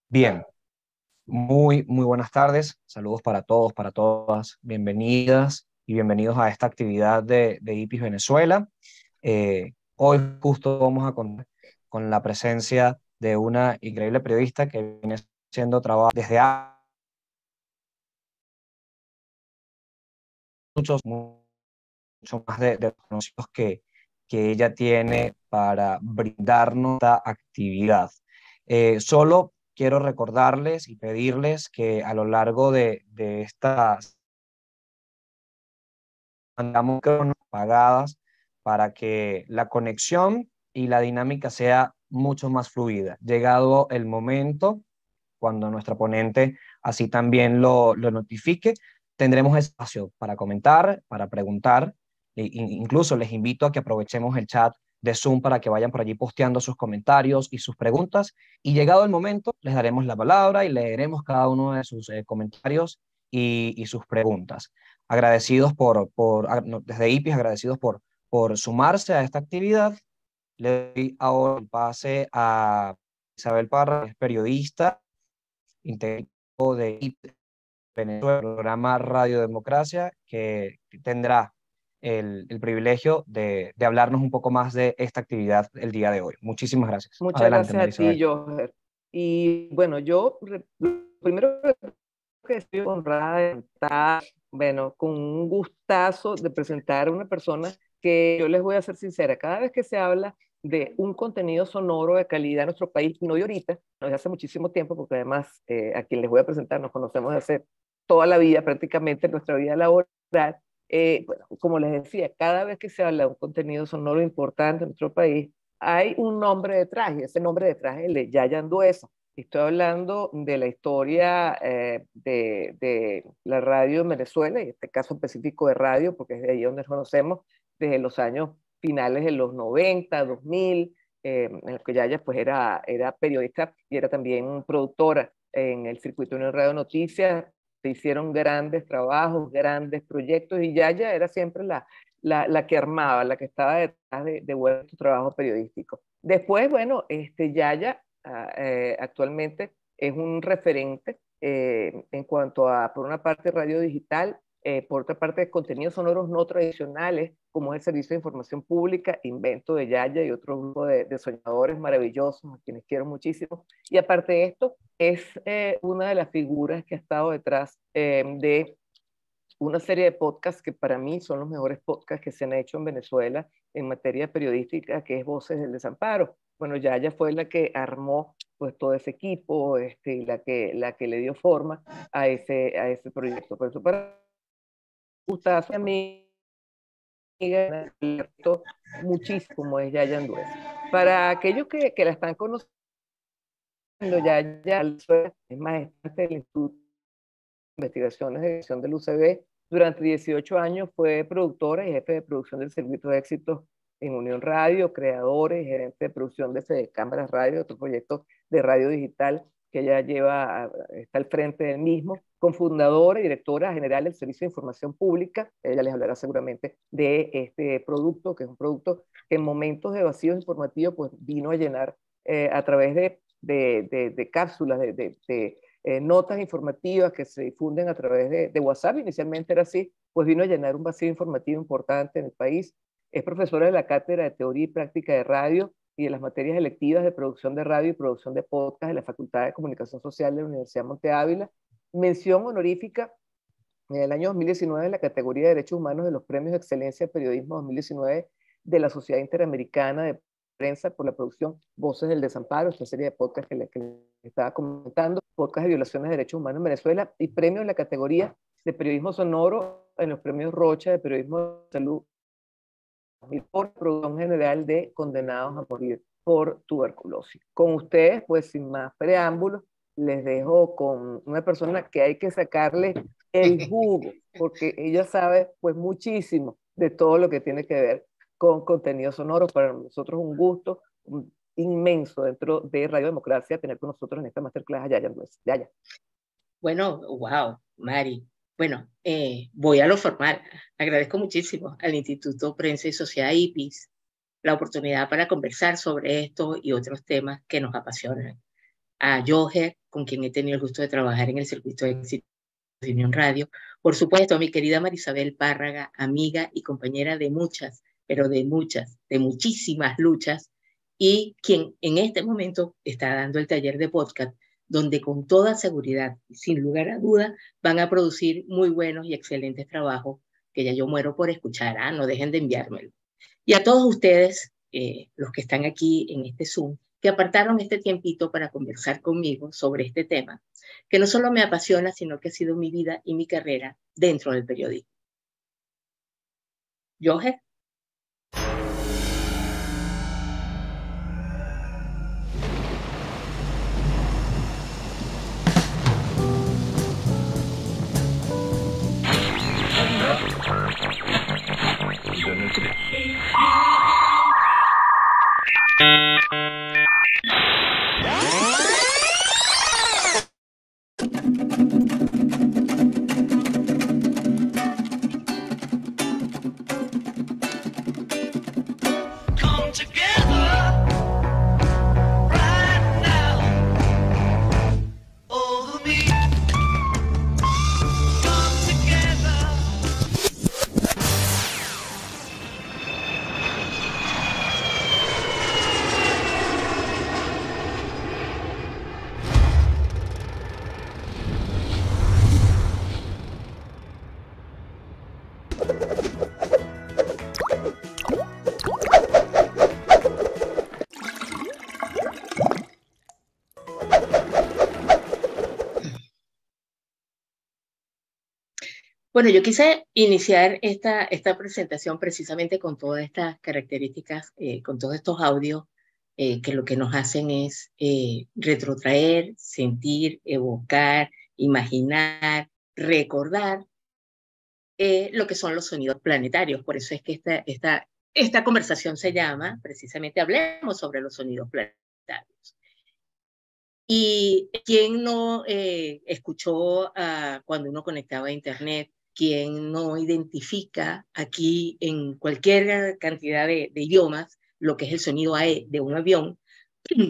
Bien, muy buenas tardes. Saludos para todos, para todas. Bienvenidas y bienvenidos a esta actividad de IPIS Venezuela. Hoy justo vamos a contar con la presencia de una increíble periodista que viene haciendo trabajo desde hace mucho más de conocimientos que ella tiene para brindarnos esta actividad. Solo quiero recordarles y pedirles que a lo largo de estas mandamos cronos pagadas para que la conexión y la dinámica sea mucho más fluida. Llegado el momento, cuando nuestra ponente así también lo notifique, tendremos espacio para comentar, para preguntar. Incluso les invito a que aprovechemos el chat de Zoom para que vayan por allí posteando sus comentarios y sus preguntas. Y llegado el momento, les daremos la palabra y leeremos cada uno de sus comentarios y sus preguntas. Agradecidos desde IPIS, agradecidos por sumarse a esta actividad. Le doy ahora el pase a Isabel Parra, que es periodista, integrado de IPIS Venezuela, el programa Radio Democracia, que tendrá el privilegio de hablarnos un poco más de esta actividad el día de hoy. Muchísimas gracias. Muchas Adelante, gracias a María ti, Isabel. Joher. Y bueno, lo primero que estoy honrada de estar, bueno, con un gustazo de presentar a una persona que yo les voy a ser sincera, cada vez que se habla de un contenido sonoro de calidad en nuestro país, no de ahorita, no de hace muchísimo tiempo, porque además a quien les voy a presentar nos conocemos de hace toda la vida, prácticamente nuestra vida laboral. Bueno, como les decía, cada vez que se habla de un contenido sonoro importante en nuestro país, hay un nombre detrás, y ese nombre detrás es el de Yaya Anduesa. Estoy hablando de la historia de la radio en Venezuela, y en este caso específico de radio, porque es de ahí donde nos conocemos, desde los años finales de los 90, 2000, en el que Yaya pues era periodista y era también productora en el circuito de Radio Noticias. Se hicieron grandes trabajos, grandes proyectos, y Yaya era siempre la que armaba, la que estaba detrás de buenos trabajos periodísticos. Después, bueno, Yaya actualmente es un referente en cuanto a, por una parte, radio digital, por otra parte, contenidos sonoros no tradicionales, como es el Servicio de Información Pública, invento de Yaya y otro grupo de soñadores maravillosos, a quienes quiero muchísimo. Y aparte de esto, es una de las figuras que ha estado detrás de una serie de podcasts que para mí son los mejores podcasts que se han hecho en Venezuela en materia periodística, que es Voces del Desamparo. Bueno, ya ella fue la que armó pues todo ese equipo, y la que le dio forma a ese proyecto. Por eso para gustar a mi amiga muchísimo como es Yaya Anduesa. Para aquellos que la están conociendo, Yaya es maestra del Instituto Investigaciones de Edición del UCB. Durante 18 años fue productora y jefe de producción del Circuito de Éxitos en Unión Radio, creadora y gerente de producción de Fede Cámaras Radio, otro proyecto de radio digital que ella está al frente del mismo, cofundadora y directora general del Servicio de Información Pública. Ella les hablará seguramente de este producto, que es un producto que en momentos de vacíos informativos pues vino a llenar a través de cápsulas, notas informativas que se difunden a través de WhatsApp. Inicialmente era así, pues vino a llenar un vacío informativo importante en el país. Es profesora de la Cátedra de Teoría y Práctica de Radio y de las materias electivas de producción de radio y producción de podcast de la Facultad de Comunicación Social de la Universidad Monte Ávila. Mención honorífica en el año 2019 en la categoría de Derechos Humanos de los Premios de Excelencia de Periodismo 2019 de la Sociedad Interamericana de Prensa por la producción Voces del Desamparo, esta serie de podcasts que les estaba comentando, podcast de violaciones de derechos humanos en Venezuela, y premio en la categoría de periodismo sonoro en los premios Rocha de periodismo de salud y por producción general de Condenados a Morir por Tuberculosis. Con ustedes, pues sin más preámbulos, les dejo con una persona que hay que sacarle el jugo, porque ella sabe pues muchísimo de todo lo que tiene que ver con contenido sonoro. Para nosotros un gusto inmenso dentro de Radio Democracia tener con nosotros en esta masterclass a Yaya Anduesa. Yaya. Bueno, wow, Mari. Bueno, voy a lo formal. Agradezco muchísimo al Instituto Prensa y Sociedad IPIS la oportunidad para conversar sobre esto y otros temas que nos apasionan. A Joher, con quien he tenido el gusto de trabajar en el circuito de éxito de Unión Radio. Por supuesto, a mi querida Marisabel Párraga, amiga y compañera de muchas, pero de muchas, de muchísimas luchas, y quien en este momento está dando el taller de podcast, donde con toda seguridad y sin lugar a duda van a producir muy buenos y excelentes trabajos que ya yo muero por escuchar. No dejen de enviármelo. Y a todos ustedes, los que están aquí en este Zoom, que apartaron este tiempito para conversar conmigo sobre este tema, que no solo me apasiona, sino que ha sido mi vida y mi carrera dentro del periodismo. Joher. Bueno, yo quise iniciar esta presentación precisamente con todas estas características, con todos estos audios, que lo que nos hacen es retrotraer, sentir, evocar, imaginar, recordar lo que son los sonidos planetarios. Por eso es que esta conversación se llama, precisamente, Hablemos sobre los sonidos planetarios. Y quien no escuchó cuando uno conectaba a Internet, quien no identifica aquí en cualquier cantidad de idiomas lo que es el sonido AE de un avión,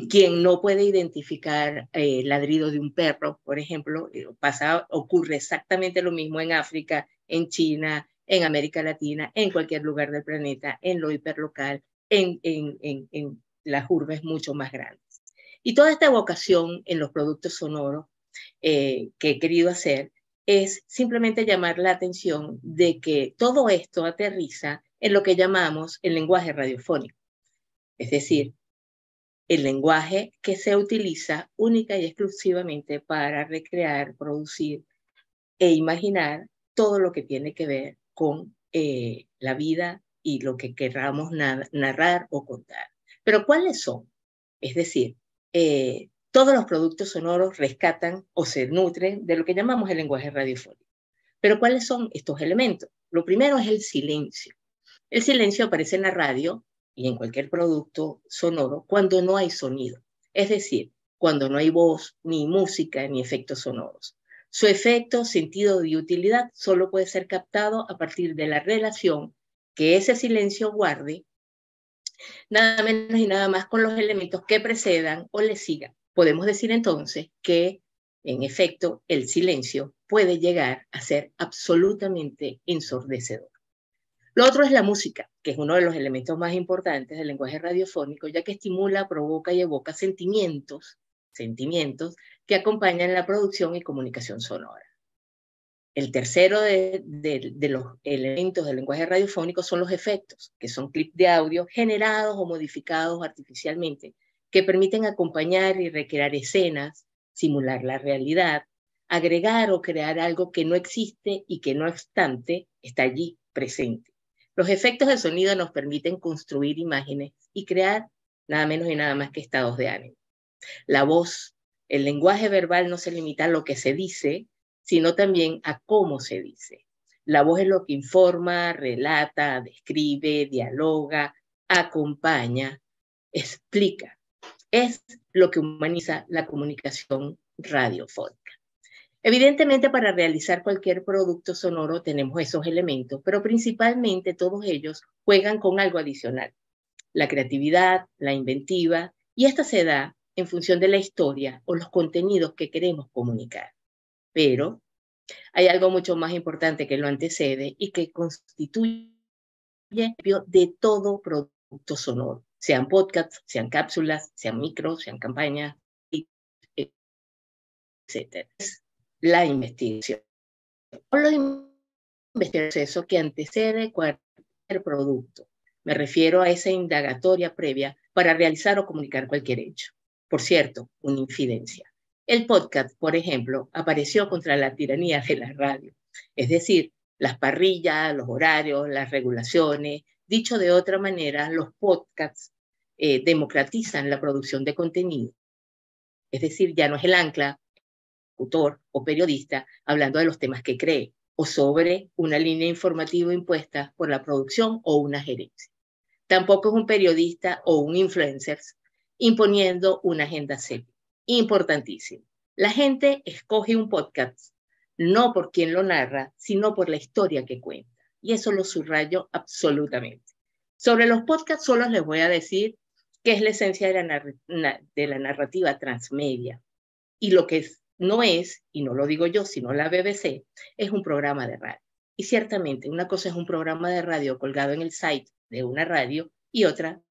quien no puede identificar el ladrido de un perro, por ejemplo, ocurre exactamente lo mismo en África, en China, en América Latina, en cualquier lugar del planeta, en lo hiperlocal, en las urbes mucho más grandes. Y toda esta evocación en los productos sonoros que he querido hacer es simplemente llamar la atención de que todo esto aterriza en lo que llamamos el lenguaje radiofónico. Es decir, el lenguaje que se utiliza única y exclusivamente para recrear, producir e imaginar todo lo que tiene que ver con la vida y lo que queramos narrar o contar. Pero ¿cuáles son? Es decir, todos los productos sonoros rescatan o se nutren de lo que llamamos el lenguaje radiofónico. Pero ¿cuáles son estos elementos? Lo primero es el silencio. El silencio aparece en la radio y en cualquier producto sonoro cuando no hay sonido. Es decir, cuando no hay voz, ni música, ni efectos sonoros. Su efecto, sentido y utilidad solo puede ser captado a partir de la relación que ese silencio guarde, nada menos y nada más, con los elementos que precedan o le sigan. Podemos decir entonces que, en efecto, el silencio puede llegar a ser absolutamente ensordecedor. Lo otro es la música, que es uno de los elementos más importantes del lenguaje radiofónico, ya que estimula, provoca y evoca sentimientos que acompañan la producción y comunicación sonora. El tercero de los elementos del lenguaje radiofónico son los efectos, que son clips de audio generados o modificados artificialmente, que permiten acompañar y recrear escenas, simular la realidad, agregar o crear algo que no existe y que no obstante está allí presente. Los efectos de sonido nos permiten construir imágenes y crear nada menos y nada más que estados de ánimo. La voz, el lenguaje verbal no se limita a lo que se dice, sino también a cómo se dice. La voz es lo que informa, relata, describe, dialoga, acompaña, explica. Es lo que humaniza la comunicación radiofónica. Evidentemente, para realizar cualquier producto sonoro tenemos esos elementos, pero principalmente todos ellos juegan con algo adicional. La creatividad, la inventiva, y esta se da en función de la historia o los contenidos que queremos comunicar. Pero hay algo mucho más importante que lo antecede y que constituye de todo producto sonoro, sean podcasts, sean cápsulas, sean micros, sean campañas, etc. La investigación. La investigación es eso que antecede cualquier producto. Me refiero a esa indagatoria previa para realizar o comunicar cualquier hecho. Por cierto, una infidencia. El podcast, por ejemplo, apareció contra la tiranía de la radio. Es decir, las parrillas, los horarios, las regulaciones. Dicho de otra manera, los podcasts democratizan la producción de contenido. Es decir, ya no es el ancla, autor o periodista hablando de los temas que cree o sobre una línea informativa impuesta por la producción o una gerencia. Tampoco es un periodista o un influencer imponiendo una agenda seria. Importantísimo. La gente escoge un podcast no por quien lo narra, sino por la historia que cuenta. Y eso lo subrayo absolutamente. Sobre los podcasts solo les voy a decir que es la esencia de la narrativa transmedia. Y lo que no es, y no lo digo yo, sino la BBC, es un programa de radio. Y ciertamente, una cosa es un programa de radio colgado en el site de una radio y otra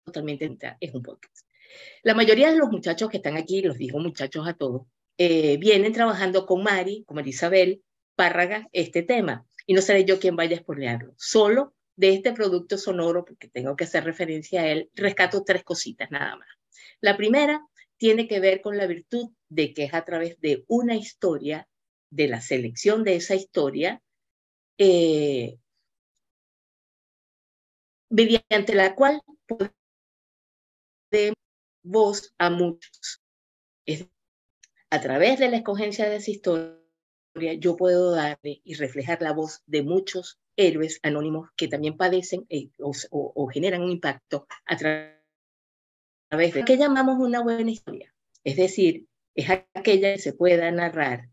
totalmente es un podcast. La mayoría de los muchachos que están aquí, los digo muchachos a todos, vienen trabajando con Mari, con Marisabel Párraga, este tema. Y no seré yo quien vaya a spoilearlo. Solo de este producto sonoro, porque tengo que hacer referencia a él, rescato 3 cositas nada más. La primera tiene que ver con la virtud de que es a través de una historia, de la selección de esa historia, mediante la cual podemos dar voz a muchos. A través de la escogencia de esa historia, yo puedo darle y reflejar la voz de muchos héroes anónimos que también padecen o generan un impacto a través de lo que llamamos una buena historia. Es decir, es aquella que se pueda narrar,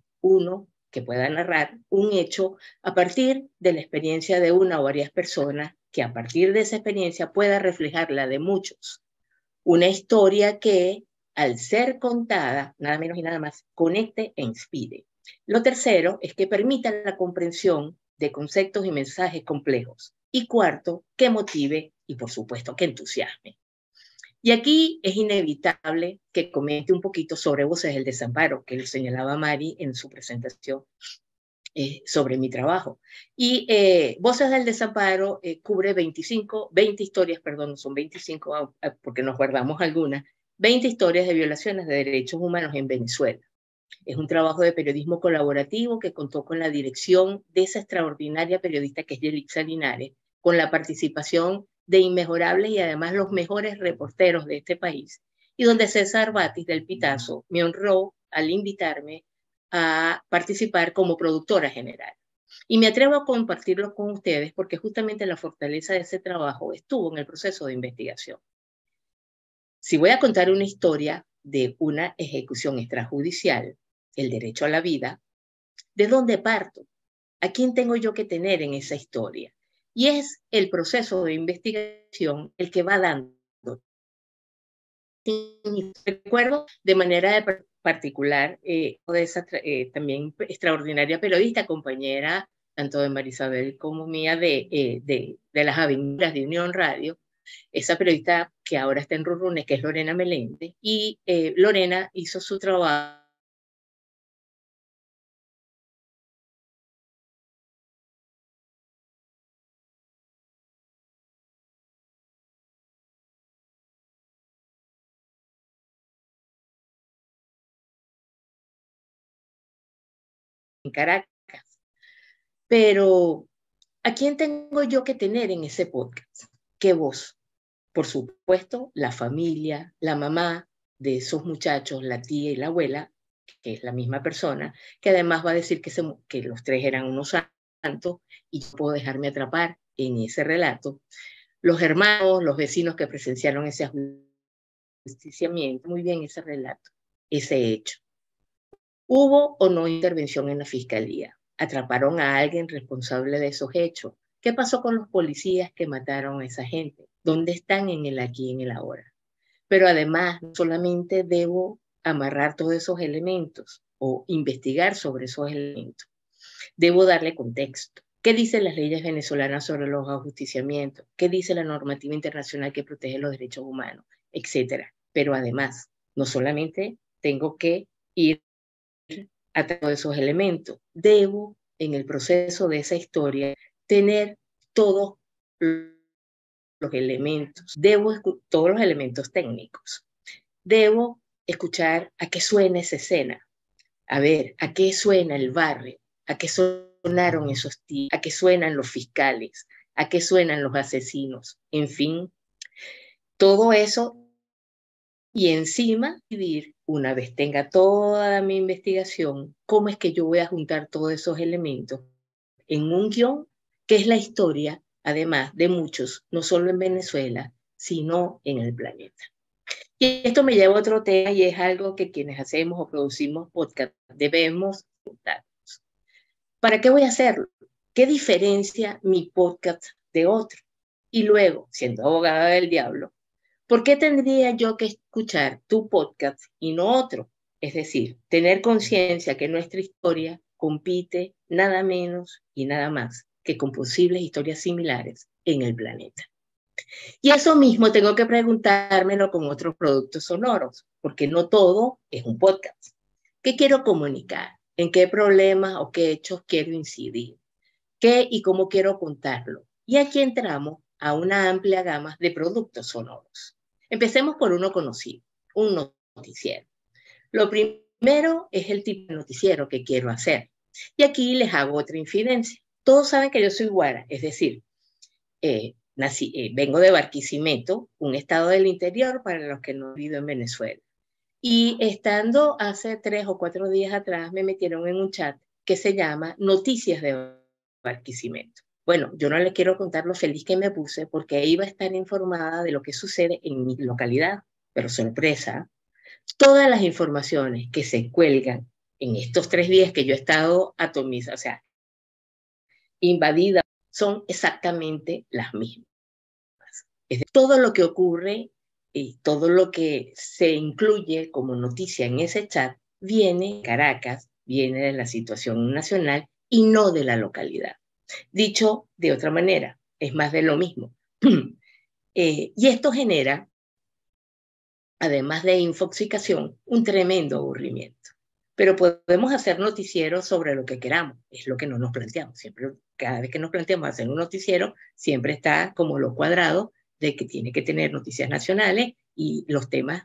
que pueda narrar un hecho a partir de la experiencia de una o varias personas, que a partir de esa experiencia pueda reflejar la de muchos. Una historia que, al ser contada, nada menos y nada más, conecte e inspire. Lo tercero es que permita la comprensión de conceptos y mensajes complejos. Y cuarto, que motive y, por supuesto, que entusiasme. Y aquí es inevitable que comente un poquito sobre Voces del Desamparo, que lo señalaba Mari en su presentación sobre mi trabajo. Y Voces del Desamparo cubre 20 historias, perdón, no son 25 porque nos guardamos algunas, 20 historias de violaciones de derechos humanos en Venezuela. Es un trabajo de periodismo colaborativo que contó con la dirección de esa extraordinaria periodista que es Yelitza Linares, con la participación de inmejorables y además los mejores reporteros de este país, y donde César Batis del Pitazo me honró al invitarme a participar como productora general. Y me atrevo a compartirlo con ustedes porque justamente la fortaleza de ese trabajo estuvo en el proceso de investigación. Si voy a contar una historia de una ejecución extrajudicial, el derecho a la vida, ¿de dónde parto? ¿A quién tengo yo que tener en esa historia? Y es el proceso de investigación el que va dando. Recuerdo de manera particular de esa también extraordinaria periodista, compañera tanto de Marisabel como mía de las aventuras de Unión Radio, esa periodista que ahora está en Rurrunes, que es Lorena Meléndez, y Lorena hizo su trabajo en Caracas. Pero, ¿a quién tengo yo que tener en ese podcast? ¿Qué voz? Por supuesto, la familia, la mamá de esos muchachos, la tía y la abuela, que es la misma persona, que además va a decir que los 3 eran unos santos, y yo puedo dejarme atrapar en ese relato. Los hermanos, los vecinos que presenciaron ese ajusticiamiento, muy bien ese relato, ese hecho. ¿Hubo o no intervención en la fiscalía? ¿Atraparon a alguien responsable de esos hechos? ¿Qué pasó con los policías que mataron a esa gente? ¿Dónde están en el aquí y en el ahora? Pero además, no solamente debo amarrar todos esos elementos o investigar sobre esos elementos, debo darle contexto. ¿Qué dicen las leyes venezolanas sobre los ajusticiamientos? ¿Qué dice la normativa internacional que protege los derechos humanos? Etcétera. Pero además, no solamente tengo que ir a todos esos elementos, debo, en el proceso de esa historia, tener todos los elementos, todos los elementos técnicos. Debo escuchar a qué suena esa escena, a ver, a qué suena el barrio, a qué sonaron esos tíos, a qué suenan los fiscales, a qué suenan los asesinos, en fin, todo eso. Y encima, una vez tenga toda mi investigación, cómo es que yo voy a juntar todos esos elementos en un guión que es la historia, además de muchos, no solo en Venezuela, sino en el planeta. Y esto me lleva a otro tema y es algo que quienes hacemos o producimos podcast debemos preguntarnos. ¿Para qué voy a hacerlo? ¿Qué diferencia mi podcast de otro? Y luego, siendo abogada del diablo, ¿por qué tendría yo que escuchar tu podcast y no otro? Es decir, tener conciencia que nuestra historia compite nada menos y nada más que con posibles historias similares en el planeta. Y eso mismo tengo que preguntármelo con otros productos sonoros, porque no todo es un podcast. ¿Qué quiero comunicar? ¿En qué problemas o qué hechos quiero incidir? ¿Qué y cómo quiero contarlo? Y aquí entramos a una amplia gama de productos sonoros. Empecemos por uno conocido, un noticiero. Lo primero es el tipo de noticiero que quiero hacer. Y aquí les hago otra infidencia. Todos saben que yo soy guara, es decir, vengo de Barquisimeto, un estado del interior para los que no han vivido en Venezuela. Y estando hace 3 o 4 días atrás, me metieron en un chat que se llama Noticias de Barquisimeto. Bueno, yo no les quiero contar lo feliz que me puse porque iba a estar informada de lo que sucede en mi localidad, pero sorpresa, todas las informaciones que se cuelgan en estos 3 días que yo he estado atomizada, o sea, invadida, son exactamente las mismas. Es decir, todo lo que ocurre y todo lo que se incluye como noticia en ese chat viene de Caracas, viene de la situación nacional y no de la localidad. Dicho de otra manera, es más de lo mismo. Y esto genera, además de infoxicación, un tremendo aburrimiento. Pero podemos hacer noticieros sobre lo que queramos, es lo que no nos planteamos. Siempre, cada vez que nos planteamos hacer un noticiero, siempre está como lo cuadrado de que tiene que tener noticias nacionales y los temas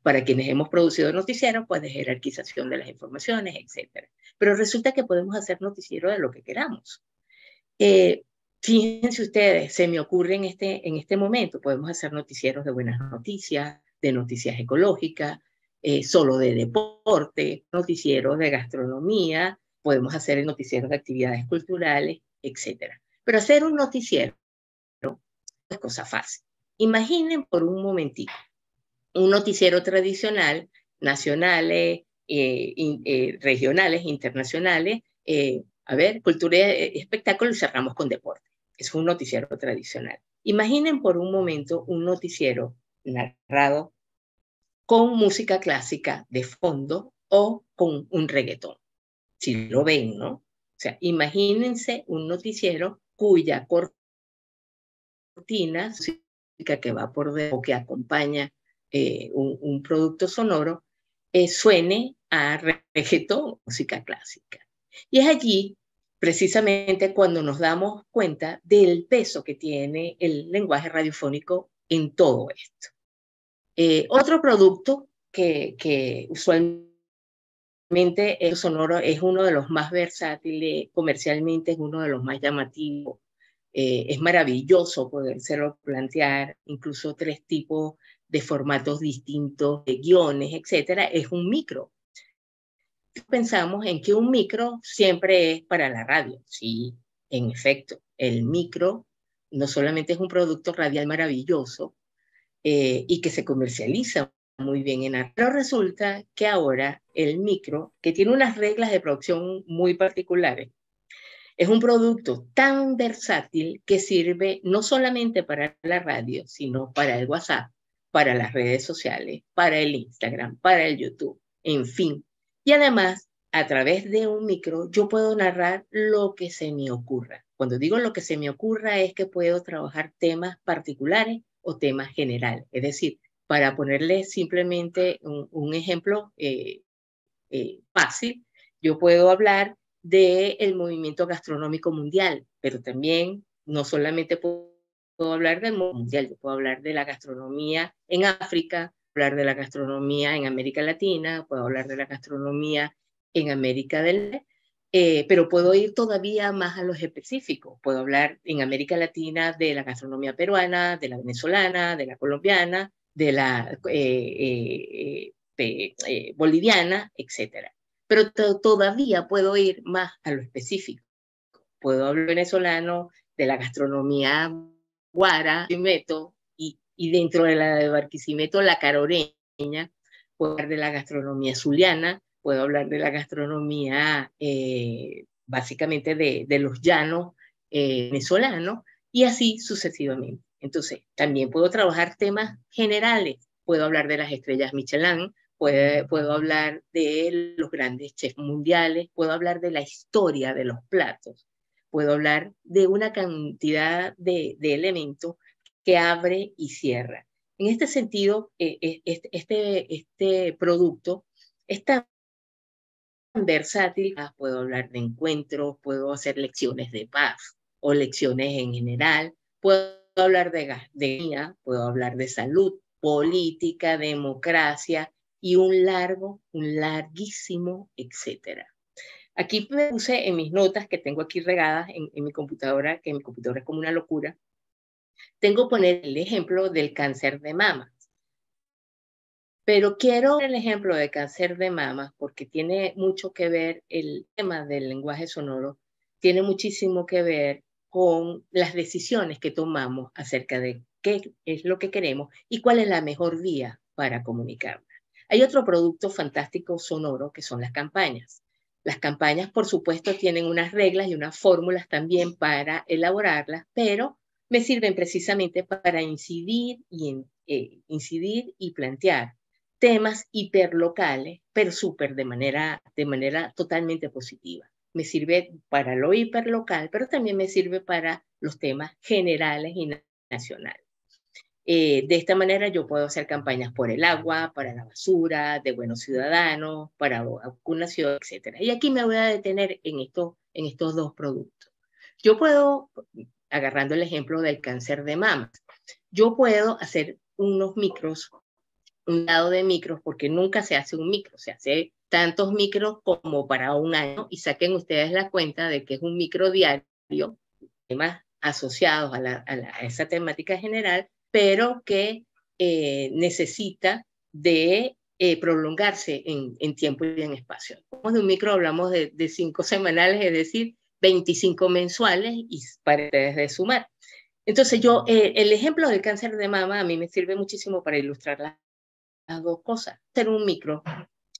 para quienes hemos producido noticieros, pues de jerarquización de las informaciones, etc. Pero resulta que podemos hacer noticiero de lo que queramos. Fíjense ustedes, se me ocurre en este momento, podemos hacer noticieros de buenas noticias, de noticias ecológicas, solo de deporte, noticieros de gastronomía, podemos hacer noticieros de actividades culturales, etc. Pero hacer un noticiero es cosa fácil. Imaginen por un momentito un noticiero tradicional, nacionales, regionales, internacionales, a ver, cultura, espectáculo y cerramos con deporte. Es un noticiero tradicional. Imaginen por un momento un noticiero narrado con música clásica de fondo o con un reggaetón. Si lo ven, ¿no? O sea, imagínense un noticiero cuya cortina, música que va por debajo o que acompaña un producto sonoro, suene a reggaetón, música clásica. Y es allí precisamente cuando nos damos cuenta del peso que tiene el lenguaje radiofónico en todo esto. Otro producto que usualmente el sonoro es uno de los más versátiles, comercialmente es uno de los más llamativos. Es maravilloso podérselo plantear, incluso 3 tipos de formatos distintos, de guiones, etcétera. Es un micro. Pensamos en que un micro siempre es para la radio. Sí, en efecto, el micro no solamente es un producto radial maravilloso y que se comercializa muy bien en arte, pero resulta que ahora el micro, que tiene unas reglas de producción muy particulares, es un producto tan versátil que sirve no solamente para la radio, sino para el WhatsApp, para las redes sociales, para el Instagram, para el YouTube, en fin. Y además, a través de un micro, yo puedo narrar lo que se me ocurra. Cuando digo lo que se me ocurra es que puedo trabajar temas particulares o temas generales. Es decir, para ponerle simplemente un ejemplo fácil, yo puedo hablar del movimiento gastronómico mundial, pero también no solamente puedo hablar del mundo mundial, yo puedo hablar de la gastronomía en África, hablar de la gastronomía en América Latina, puedo hablar de la gastronomía en América del Norte, pero puedo ir todavía más a los específicos. Puedo hablar en América Latina de la gastronomía peruana, de la venezolana, de la colombiana, de la boliviana, etc. Pero todavía puedo ir más a lo específico. Puedo hablar venezolano, de la gastronomía guara, y dentro de la de Barquisimeto, la caroreña. Puedo hablar de la gastronomía zuliana, puedo hablar de la gastronomía básicamente de los llanos venezolanos, y así sucesivamente. Entonces, también puedo trabajar temas generales. Puedo hablar de las estrellas Michelin, puedo hablar de los grandes chefs mundiales, puedo hablar de la historia de los platos, puedo hablar de una cantidad de elementos que abre y cierra. En este sentido, este producto es tan versátil. Puedo hablar de encuentros, puedo hacer lecciones de paz o lecciones en general, puedo hablar de gastronomía, puedo hablar de salud, política, democracia y un larguísimo, etcétera. Aquí me puse en mis notas que tengo aquí regadas en mi computadora, que mi computadora es como una locura. Tengo que poner el ejemplo del cáncer de mama. Pero quiero el ejemplo de cáncer de mama porque tiene mucho que ver, el tema del lenguaje sonoro tiene muchísimo que ver con las decisiones que tomamos acerca de qué es lo que queremos y cuál es la mejor vía para comunicarnos. Hay otro producto fantástico sonoro que son las campañas. Las campañas, por supuesto, tienen unas reglas y unas fórmulas también para elaborarlas, pero me sirven precisamente para incidir y plantear temas hiperlocales, pero de manera totalmente positiva. Me sirve para lo hiperlocal, pero también me sirve para los temas generales y nacionales. De esta manera yo puedo hacer campañas por el agua, para la basura, de buenos ciudadanos, para vacunación, etc. Y aquí me voy a detener en estos dos productos. Yo puedo, agarrando el ejemplo del cáncer de mama, yo puedo hacer unos micros, un lado de micros, porque nunca se hace un micro, se hace tantos micros como para un año, y saquen ustedes la cuenta de que es un micro diario, temas asociados a esa temática general, pero que necesita de prolongarse en tiempo y en espacio. Hablamos de un micro, hablamos de 5 semanales, es decir, 25 mensuales, y para ustedes de sumar. Entonces el ejemplo del cáncer de mama a mí me sirve muchísimo para ilustrar las dos cosas. Hacer un micro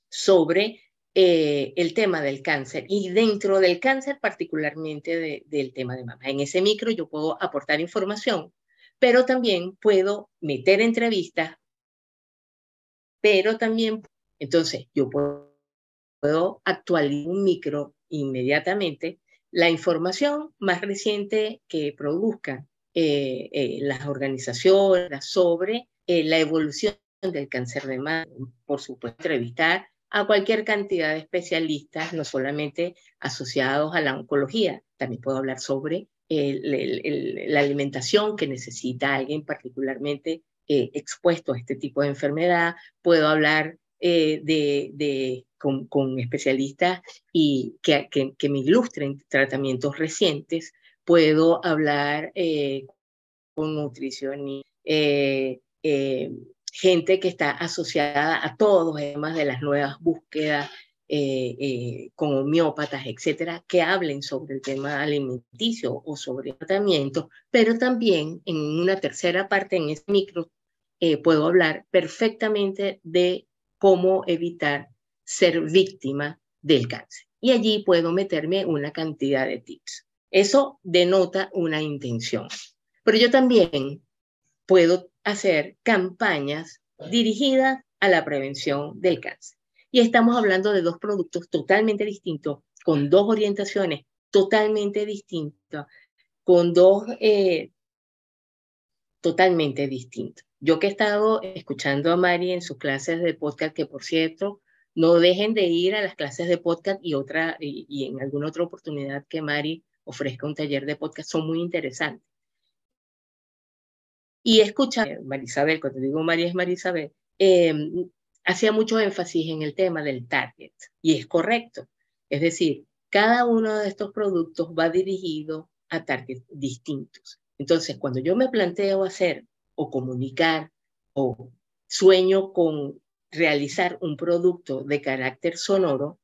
sobre el tema del cáncer, y dentro del cáncer particularmente del tema de mama. En ese micro yo puedo aportar información, pero también puedo meter entrevistas, pero también, entonces yo puedo actualizar un micro inmediatamente la información más reciente que produzcan las organizaciones sobre la evolución del cáncer de mama. Por supuesto, entrevistar a cualquier cantidad de especialistas, no solamente asociados a la oncología. También puedo hablar sobre la alimentación que necesita alguien particularmente expuesto a este tipo de enfermedad. Puedo hablar con especialistas y que me ilustren tratamientos recientes. Puedo hablar con nutricionistas, gente que está asociada a todos, además de las nuevas búsquedas con homeópatas, etcétera, que hablen sobre el tema alimenticio o sobre tratamiento, pero también en una tercera parte, en este micro, puedo hablar perfectamente de cómo evitar ser víctima del cáncer. Y allí puedo meterme una cantidad de tips. Eso denota una intención. Pero yo también puedo hacer campañas dirigidas a la prevención del cáncer. Y estamos hablando de dos productos totalmente distintos, con dos orientaciones totalmente distintas, con dos totalmente distintas. Yo que he estado escuchando a Mari en sus clases de podcast, que por cierto, no dejen de ir a las clases de podcast y en alguna otra oportunidad que Mari ofrezca un taller de podcast, son muy interesantes. Y escucha, Marisabel, cuando digo María es Marisabel, hacía mucho énfasis en el tema del target, y es correcto. Es decir, cada uno de estos productos va dirigido a targets distintos. Entonces, cuando yo me planteo hacer o comunicar o sueño con realizar un producto de carácter sonoro,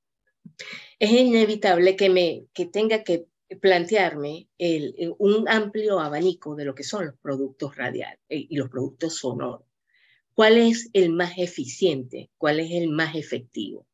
es inevitable que tenga que plantearme un amplio abanico de lo que son los productos radiales y los productos sonoros. ¿Cuál es el más eficiente? ¿Cuál es el más efectivo?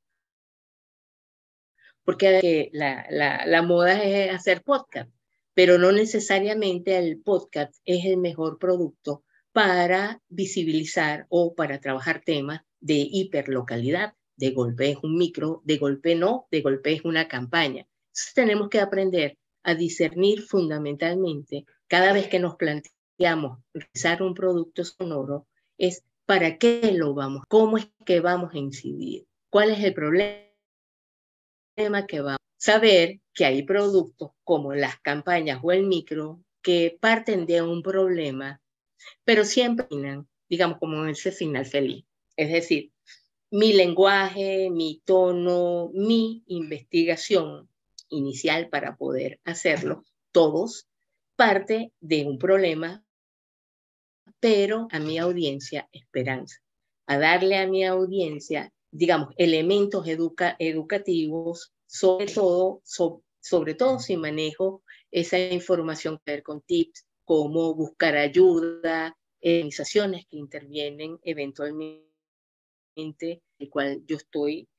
Porque la moda es hacer podcast, pero no necesariamente el podcast es el mejor producto para visibilizar o para trabajar temas de hiperlocalidad. De golpe es un micro, de golpe no, de golpe es una campaña. Entonces tenemos que aprender a discernir fundamentalmente cada vez que nos planteamos realizar un producto sonoro, es para qué lo vamos, cómo es que vamos a incidir, cuál es el problema que vamos a saber que hay productos como las campañas o el micro que parten de un problema, pero siempre, digamos, como ese final feliz. Es decir, mi lenguaje, mi tono, mi investigación inicial para poder hacerlo, todos, parte de un problema, pero a mi audiencia esperanza, a darle a mi audiencia, digamos, elementos educativos, sobre todo si manejo esa información que ver con tips, cómo buscar ayuda, organizaciones que intervienen eventualmente, el cual yo estoy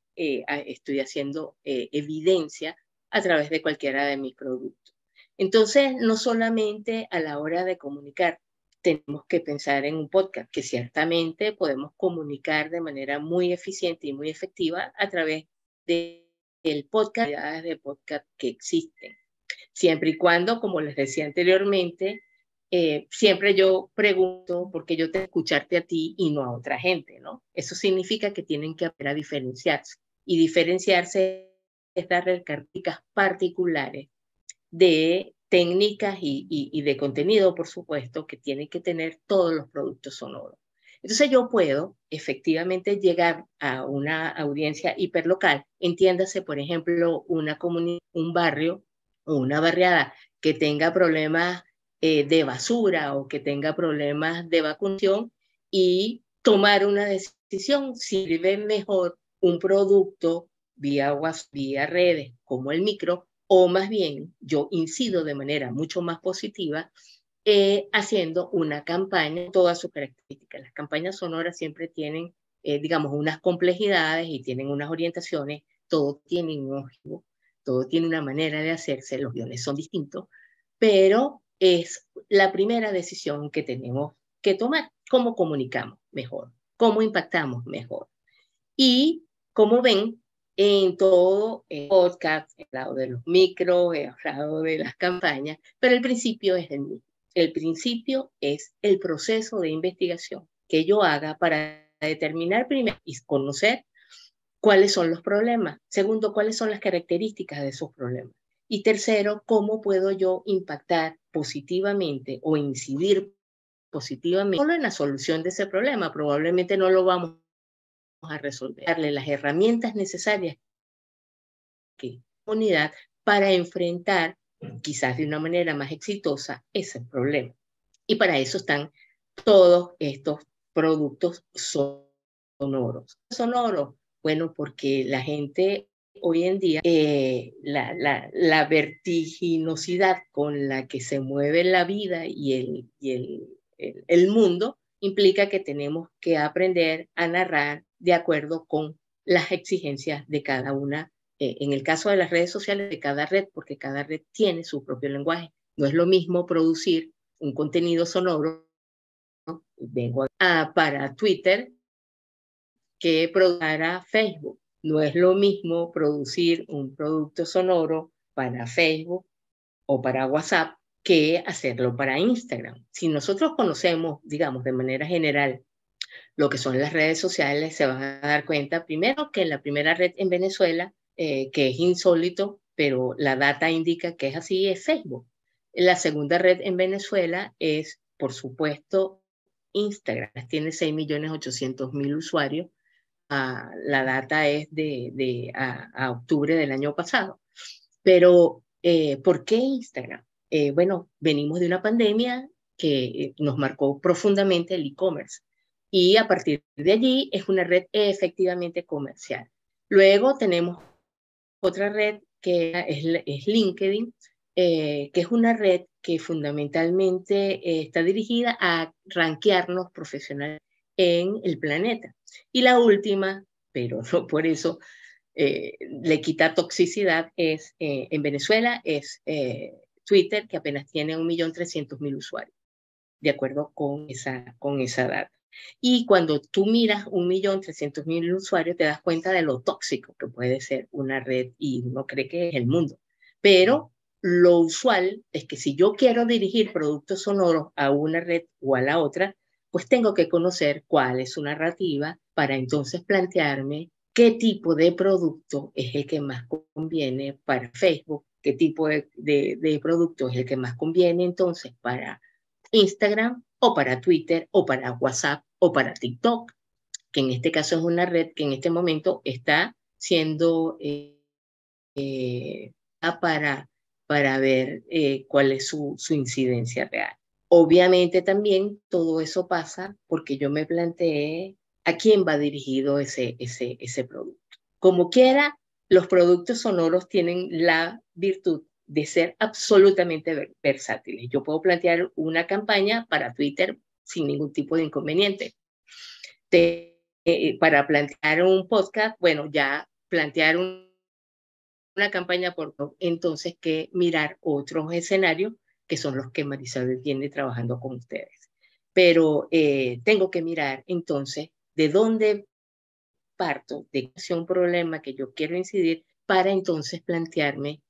haciendo evidencia a través de cualquiera de mis productos. Entonces, no solamente a la hora de comunicar, tenemos que pensar en un podcast, que ciertamente podemos comunicar de manera muy eficiente y muy efectiva a través del podcast, de podcast que existen. Siempre y cuando, como les decía anteriormente, siempre yo pregunto por qué yo tengo que escucharte a ti y no a otra gente, ¿no? Eso significa que tienen que aprender a diferenciarse. Y diferenciarse es darle características particulares de técnicas y de contenido, por supuesto, que tienen que tener todos los productos sonoros. Entonces yo puedo efectivamente llegar a una audiencia hiperlocal, entiéndase, por ejemplo, una comunidad, un barrio o una barriada que tenga problemas de basura o que tenga problemas de vacunación, y tomar una decisión. Sirve mejor un producto vía WhatsApp, vía redes como el micro, o más bien yo incido de manera mucho más positiva haciendo una campaña, todas sus características. Las campañas sonoras siempre tienen, digamos, unas complejidades y tienen unas orientaciones, todo tiene un objetivo, todo tiene una manera de hacerse, los guiones son distintos, pero es la primera decisión que tenemos que tomar: cómo comunicamos mejor, cómo impactamos mejor. Y como ven, en todo el podcast, he hablado de los micros, he hablado de las campañas, pero el principio es el mismo. El principio es el proceso de investigación que yo haga para determinar primero y conocer cuáles son los problemas. Segundo, cuáles son las características de esos problemas. Y tercero, cómo puedo yo impactar positivamente o incidir positivamente solo en la solución de ese problema. Probablemente no lo vamos a resolver, darle las herramientas necesarias que la comunidad para enfrentar quizás de una manera más exitosa ese problema. Y para eso están todos estos productos sonoros. Sonoros, bueno, porque la gente hoy en día, la vertiginosidad con la que se mueve la vida y el mundo implica que tenemos que aprender a narrar de acuerdo con las exigencias de cada una. En el caso de las redes sociales, de cada red, porque cada red tiene su propio lenguaje. No es lo mismo producir un contenido sonoro vengo para Twitter que para Facebook. No es lo mismo producir un producto sonoro para Facebook o para WhatsApp que hacerlo para Instagram. Si nosotros conocemos, digamos, de manera general lo que son las redes sociales, se van a dar cuenta primero que la primera red en Venezuela, que es insólito, pero la data indica que es así, es Facebook. La segunda red en Venezuela es, por supuesto, Instagram. Tiene 6.800.000 usuarios. La data es a octubre del año pasado. Pero, ¿por qué Instagram? Bueno, venimos de una pandemia que nos marcó profundamente el e-commerce y a partir de allí es una red efectivamente comercial. Luego tenemos otra red que es LinkedIn, que es una red que fundamentalmente está dirigida a rankearnos profesionalmente en el planeta. Y la última, pero no por eso le quita toxicidad, es en Venezuela, es Twitter, que apenas tiene 1.300.000 usuarios, de acuerdo con esa data. Y cuando tú miras 1.300.000 usuarios, te das cuenta de lo tóxico que puede ser una red y uno cree que es el mundo. Pero lo usual es que si yo quiero dirigir productos sonoros a una red o a la otra, pues tengo que conocer cuál es su narrativa para entonces plantearme qué tipo de producto es el que más conviene para Facebook, qué tipo de producto es el que más conviene entonces para Instagram o para Twitter o para WhatsApp o para TikTok, que en este caso es una red que en este momento está siendo para, para ver cuál es su incidencia real. Obviamente también todo eso pasa porque yo me planteé a quién va dirigido ese producto. Como quiera, los productos sonoros tienen la virtud de ser absolutamente versátiles. Yo puedo plantear una campaña para Twitter sin ningún tipo de inconveniente. Para plantear un podcast, bueno, ya plantear una campaña por entonces que mirar otros escenarios que son los que Marisabel tiene trabajando con ustedes. Pero tengo que mirar entonces de dónde parto, de un problema que yo quiero incidir para entonces plantearme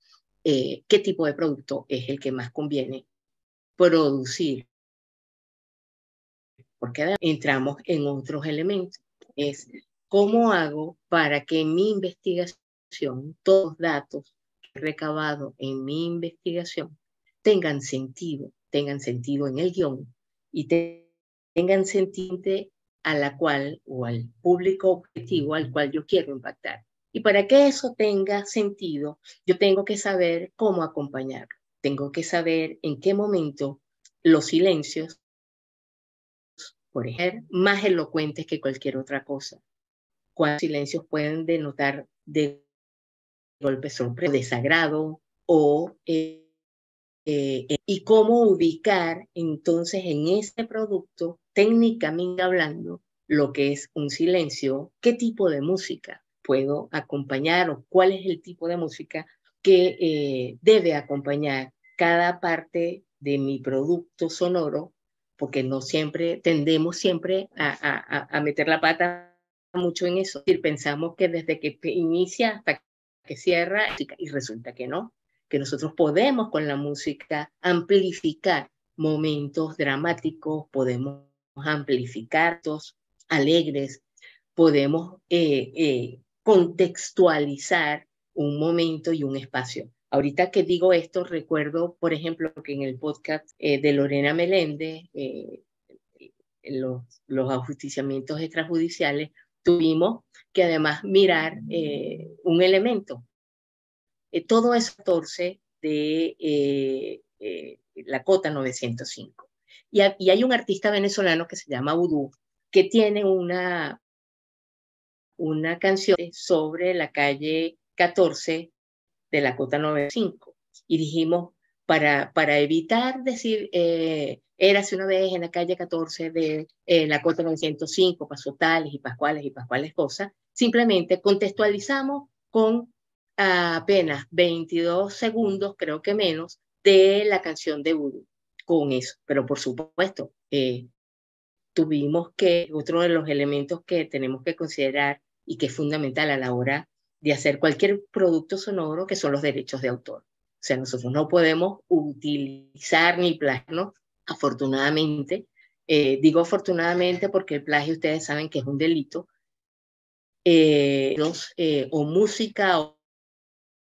qué tipo de producto es el que más conviene producir. Porque además entramos en otros elementos. Es cómo hago para que mi investigación, todos los datos recabados en mi investigación, tengan sentido en el guión y tengan sentido a la cual o al público objetivo al cual yo quiero impactar. Y para que eso tenga sentido, yo tengo que saber cómo acompañarlo. Tengo que saber en qué momento los silencios, por ejemplo, más elocuentes que cualquier otra cosa. Cuántos silencios pueden denotar de golpe sorpresa, desagrado o y cómo ubicar entonces en ese producto, técnicamente hablando, lo que es un silencio, qué tipo de música puedo acompañar o cuál es el tipo de música que debe acompañar cada parte de mi producto sonoro, porque no siempre, tendemos siempre a meter la pata mucho en eso. Y pensamos que desde que inicia hasta que cierra, y resulta que no, que nosotros podemos con la música amplificar momentos dramáticos, podemos amplificar momentos alegres, podemos contextualizar un momento y un espacio. Ahorita que digo esto, recuerdo, por ejemplo, que en el podcast de Lorena Meléndez, los ajusticiamientos extrajudiciales, tuvimos que además mirar un elemento. Todo es 14 de la cota 905. Y hay un artista venezolano que se llama Vudú, que tiene una canción sobre la calle 14 de la cota 905. Y dijimos, para evitar decir, érase una vez en la calle 14 de la cota 905, pasó tales y pascuales cosas, simplemente contextualizamos con apenas 22 segundos, creo que menos, de la canción de Voodoo, con eso. Pero por supuesto, tuvimos que, otro de los elementos que tenemos que considerar y que es fundamental a la hora de hacer cualquier producto sonoro, que son los derechos de autor. O sea, nosotros no podemos utilizar ni plagiarnos, afortunadamente. Digo afortunadamente porque el plagio ustedes saben que es un delito. O música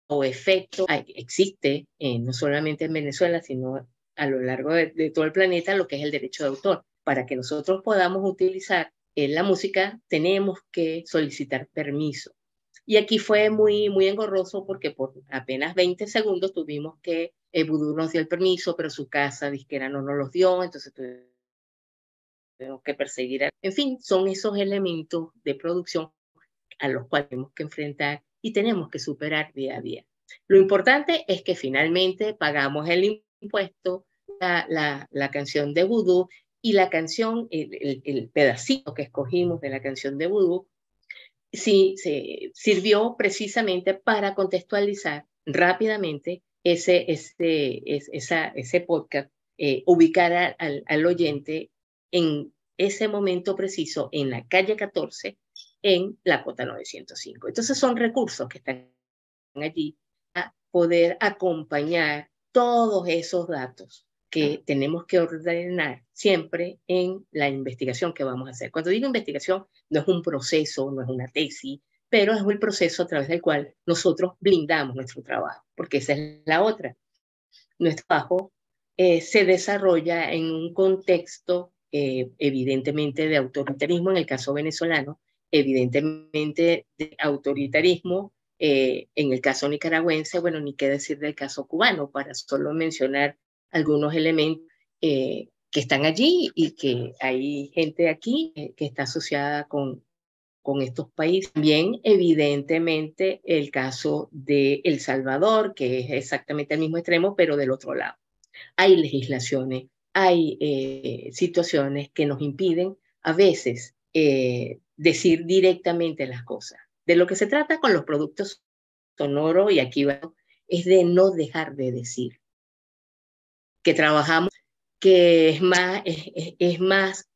o efecto, existe no solamente en Venezuela, sino a lo largo de todo el planeta, lo que es el derecho de autor. Para que nosotros podamos utilizar la música, tenemos que solicitar permiso. Y aquí fue muy, muy engorroso porque por apenas 20 segundos tuvimos que, Vudú nos dio el permiso, pero su casa disquera no nos los dio, entonces tuvimos que perseguir. En fin, son esos elementos de producción a los cuales tenemos que enfrentar y tenemos que superar día a día. Lo importante es que finalmente pagamos el impuesto, la canción de Vudú y la canción, el pedacito que escogimos de la canción de Vudú, sí, sirvió precisamente para contextualizar rápidamente ese podcast, ubicar al oyente en ese momento preciso en la calle 14 en la Cota 905. Entonces son recursos que están allí a poder acompañar todos esos datos que tenemos que ordenar siempre en la investigación que vamos a hacer. Cuando digo investigación, no es un proceso, no es una tesis, pero es el proceso a través del cual nosotros blindamos nuestro trabajo, porque esa es la otra. Nuestro trabajo se desarrolla en un contexto evidentemente de autoritarismo, en el caso venezolano, evidentemente de autoritarismo en el caso nicaragüense, bueno, ni qué decir del caso cubano, para solo mencionar algunos elementos que están allí y que hay gente aquí que está asociada con estos países. También, evidentemente, el caso de El Salvador, que es exactamente el mismo extremo, pero del otro lado. Hay legislaciones, hay situaciones que nos impiden a veces decir directamente las cosas. De lo que se trata con los productos sonoros, y aquí va, es de no dejar de decir. Que trabajamos, que es más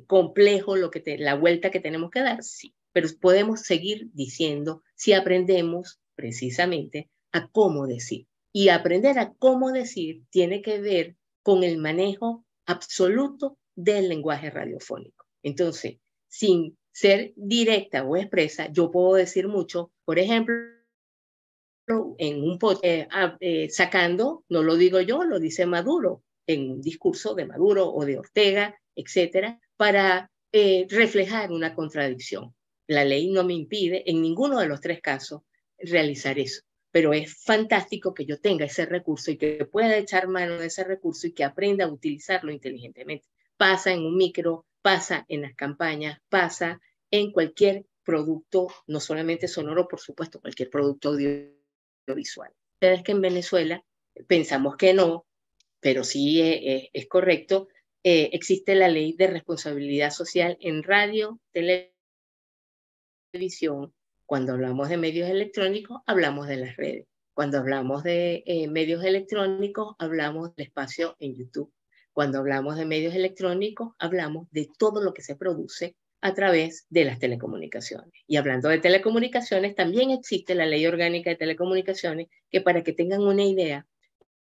complejo la vuelta que tenemos que dar, sí, pero podemos seguir diciendo si aprendemos precisamente a cómo decir. Y aprender a cómo decir tiene que ver con el manejo absoluto del lenguaje radiofónico. Entonces, sin ser directa o expresa, yo puedo decir mucho, por ejemplo, en un sacando, no lo digo yo, lo dice Maduro, en un discurso de Maduro o de Ortega, etcétera, para reflejar una contradicción. La ley no me impide en ninguno de los tres casos realizar eso, pero es fantástico que yo tenga ese recurso y que pueda echar mano de ese recurso y que aprenda a utilizarlo inteligentemente. Pasa en un micro, pasa en las campañas, pasa en cualquier producto, no solamente sonoro, por supuesto, cualquier producto audiovisual. Es que en Venezuela pensamos que no, pero sí es correcto, existe la ley de responsabilidad social en radio, televisión. Cuando hablamos de medios electrónicos, hablamos de las redes. Cuando hablamos de medios electrónicos, hablamos del espacio en YouTube. Cuando hablamos de medios electrónicos, hablamos de todo lo que se produce a través de las telecomunicaciones. Y hablando de telecomunicaciones, también existe la Ley Orgánica de Telecomunicaciones, que para que tengan una idea,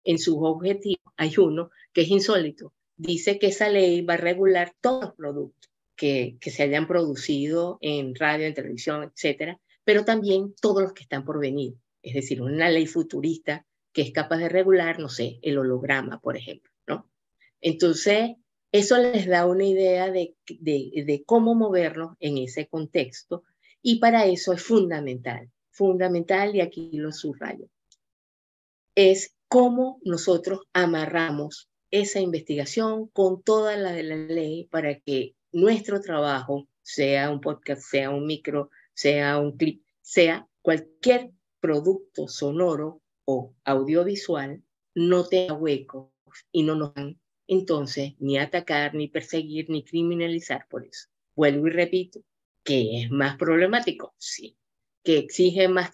en sus objetivos hay uno que es insólito. Dice que esa ley va a regular todos los productos que se hayan producido en radio, en televisión, etcétera, pero también todos los que están por venir. Es decir, una ley futurista que es capaz de regular, no sé, el holograma, por ejemplo, ¿no? Entonces, eso les da una idea de cómo movernos en ese contexto y para eso es fundamental, y aquí lo subrayo, es cómo nosotros amarramos esa investigación con toda la de la ley para que nuestro trabajo, sea un podcast, sea un micro, sea un clip, sea cualquier producto sonoro o audiovisual, no tenga huecos y no nos van entonces ni atacar, ni perseguir, ni criminalizar por eso. Vuelvo y repito, que es más problemático, sí, que exige más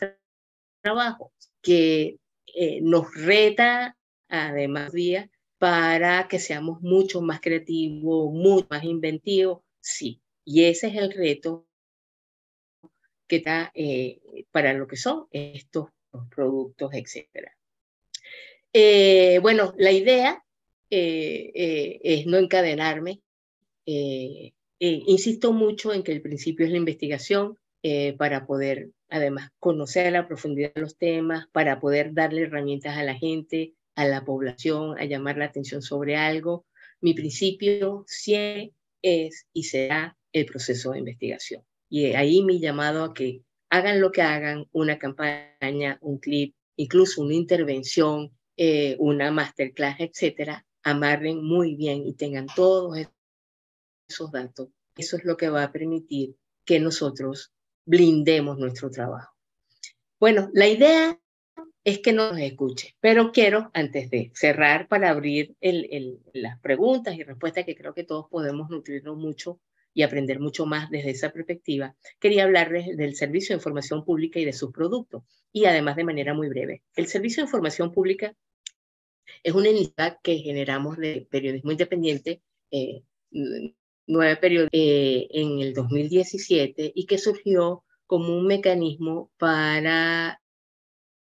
trabajo, que nos reta además día para que seamos mucho más creativos, mucho más inventivos, sí. Y ese es el reto que está para lo que son estos productos, etc. Bueno, la idea es no encadenarme. Insisto mucho en que el principio es la investigación para poder, además, conocer a la profundidad de los temas, para poder darle herramientas a la gente, a la población, a llamar la atención sobre algo. Mi principio siempre es y será el proceso de investigación. Y ahí mi llamado a que hagan lo que hagan, una campaña, un clip, incluso una intervención, una masterclass, etcétera, amarren muy bien y tengan todos esos datos. Eso es lo que va a permitir que nosotros blindemos nuestro trabajo. Bueno, la idea es que nos escuche, pero quiero, antes de cerrar, para abrir las preguntas y respuestas, que creo que todos podemos nutrirnos mucho y aprender mucho más desde esa perspectiva, quería hablarles del Servicio de Información Pública y de sus productos, y además de manera muy breve. El Servicio de Información Pública es una iniciativa que generamos de periodismo independiente, 9 periódicos, en el 2017, y que surgió como un mecanismo para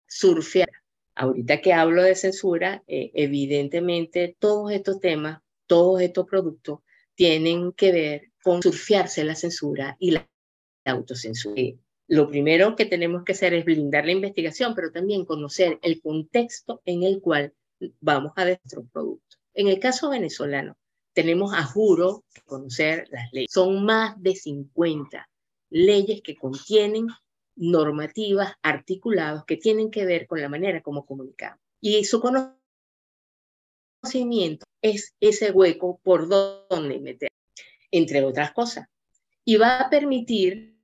surfear. Ahorita que hablo de censura, evidentemente todos estos temas, todos estos productos tienen que ver con surfearse la censura y la autocensura. Lo primero que tenemos que hacer es blindar la investigación, pero también conocer el contexto en el cual vamos a nuestros productos. En el caso venezolano, tenemos a juro conocer las leyes. Son más de 50 leyes que contienen normativas articuladas que tienen que ver con la manera como comunicamos. Y su conocimiento es ese hueco por donde meter, entre otras cosas. Y va a permitir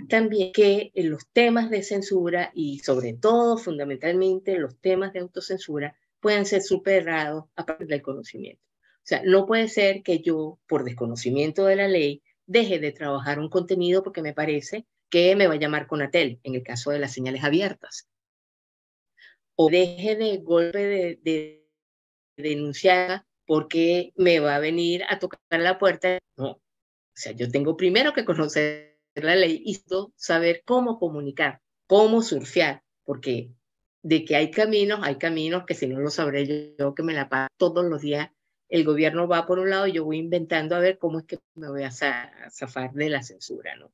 también que los temas de censura y sobre todo, fundamentalmente, los temas de autocensura puedan ser superados a partir del conocimiento. O sea, no puede ser que yo, por desconocimiento de la ley, deje de trabajar un contenido porque me parece que me va a llamar Conatel, en el caso de las señales abiertas. O deje de golpe de denunciar porque me va a venir a tocar la puerta. No, o sea, yo tengo primero que conocer la ley y saber cómo comunicar, cómo surfear, porque de que hay caminos que si no lo sabré yo que me la paso todos los días. El gobierno va por un lado y yo voy inventando a ver cómo es que me voy a zafar de la censura, ¿no?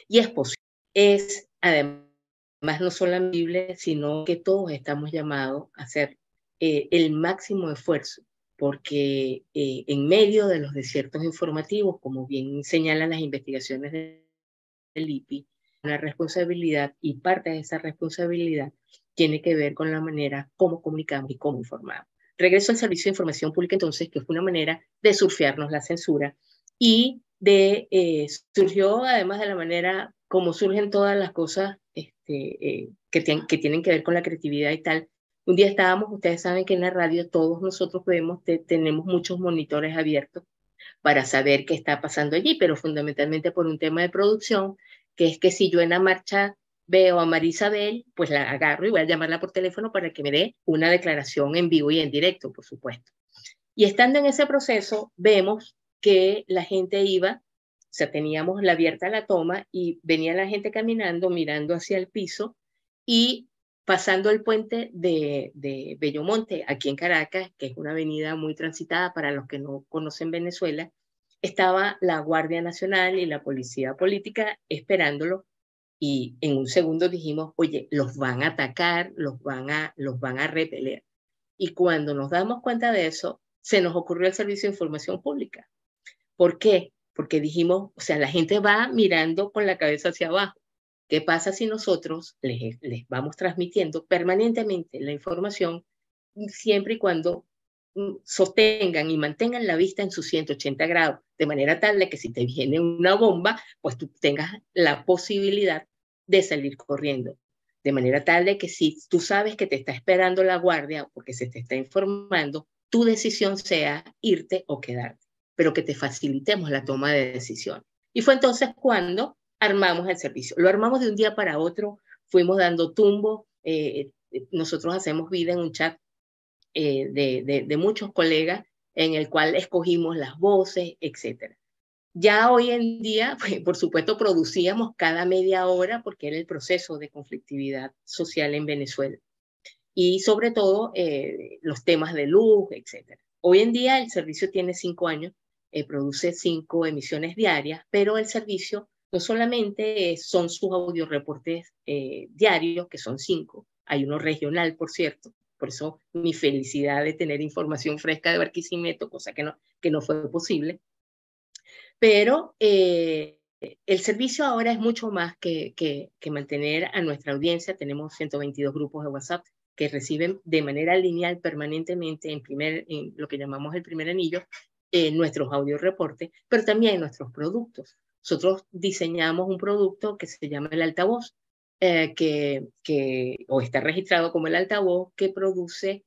Y es posible. Es además no solamente, sino que todos estamos llamados a hacer el máximo esfuerzo, porque en medio de los desiertos informativos, como bien señalan las investigaciones del IPI, una responsabilidad, y parte de esa responsabilidad tiene que ver con la manera como comunicamos y cómo informamos. Regreso al Servicio de Información Pública, entonces, que fue una manera de surfearnos la censura y surgió además de la manera como surgen todas las cosas que tienen que ver con la creatividad y tal. Un día estábamos, ustedes saben que en la radio todos nosotros tenemos muchos monitores abiertos para saber qué está pasando allí, pero fundamentalmente por un tema de producción, que es que si yo en la marcha veo a Marisabel, pues la agarro y voy a llamarla por teléfono para que me dé una declaración en vivo y en directo, por supuesto. Y estando en ese proceso, vemos que la gente iba, o sea, teníamos la abierta la toma y venía la gente caminando, mirando hacia el piso y pasando el puente de Bellomonte, aquí en Caracas, que es una avenida muy transitada para los que no conocen Venezuela, estaba la Guardia Nacional y la Policía Política esperándolo, y en un segundo dijimos, oye, los van a atacar, los van a repeler. Y cuando nos damos cuenta de eso, se nos ocurrió el Servicio de Información Pública. ¿Por qué? Porque dijimos, o sea, la gente va mirando con la cabeza hacia abajo. ¿Qué pasa si nosotros les vamos transmitiendo permanentemente la información siempre y cuando sostengan y mantengan la vista en sus 180 grados, de manera tal de que si te viene una bomba, pues tú tengas la posibilidad de salir corriendo? De manera tal de que si tú sabes que te está esperando la guardia porque se te está informando, tu decisión sea irte o quedarte, pero que te facilitemos la toma de decisión. Y fue entonces cuando armamos el servicio. Lo armamos de un día para otro, fuimos dando tumbo. Nosotros hacemos vida en un chat de muchos colegas en el cual escogimos las voces, etc. Ya hoy en día, pues, por supuesto, producíamos cada media hora porque era el proceso de conflictividad social en Venezuela. Y sobre todo los temas de luz, etc. Hoy en día el servicio tiene 5 años, produce 5 emisiones diarias, pero el servicio no solamente son sus audioreportes diarios, que son 5, hay uno regional, por cierto, por eso mi felicidad de tener información fresca de Barquisimeto, cosa que no fue posible. Pero el servicio ahora es mucho más que mantener a nuestra audiencia. Tenemos 122 grupos de WhatsApp que reciben de manera lineal permanentemente en lo que llamamos el primer anillo, nuestros audioreportes, pero también nuestros productos. Nosotros diseñamos un producto que se llama el altavoz, o está registrado como el altavoz, que produce,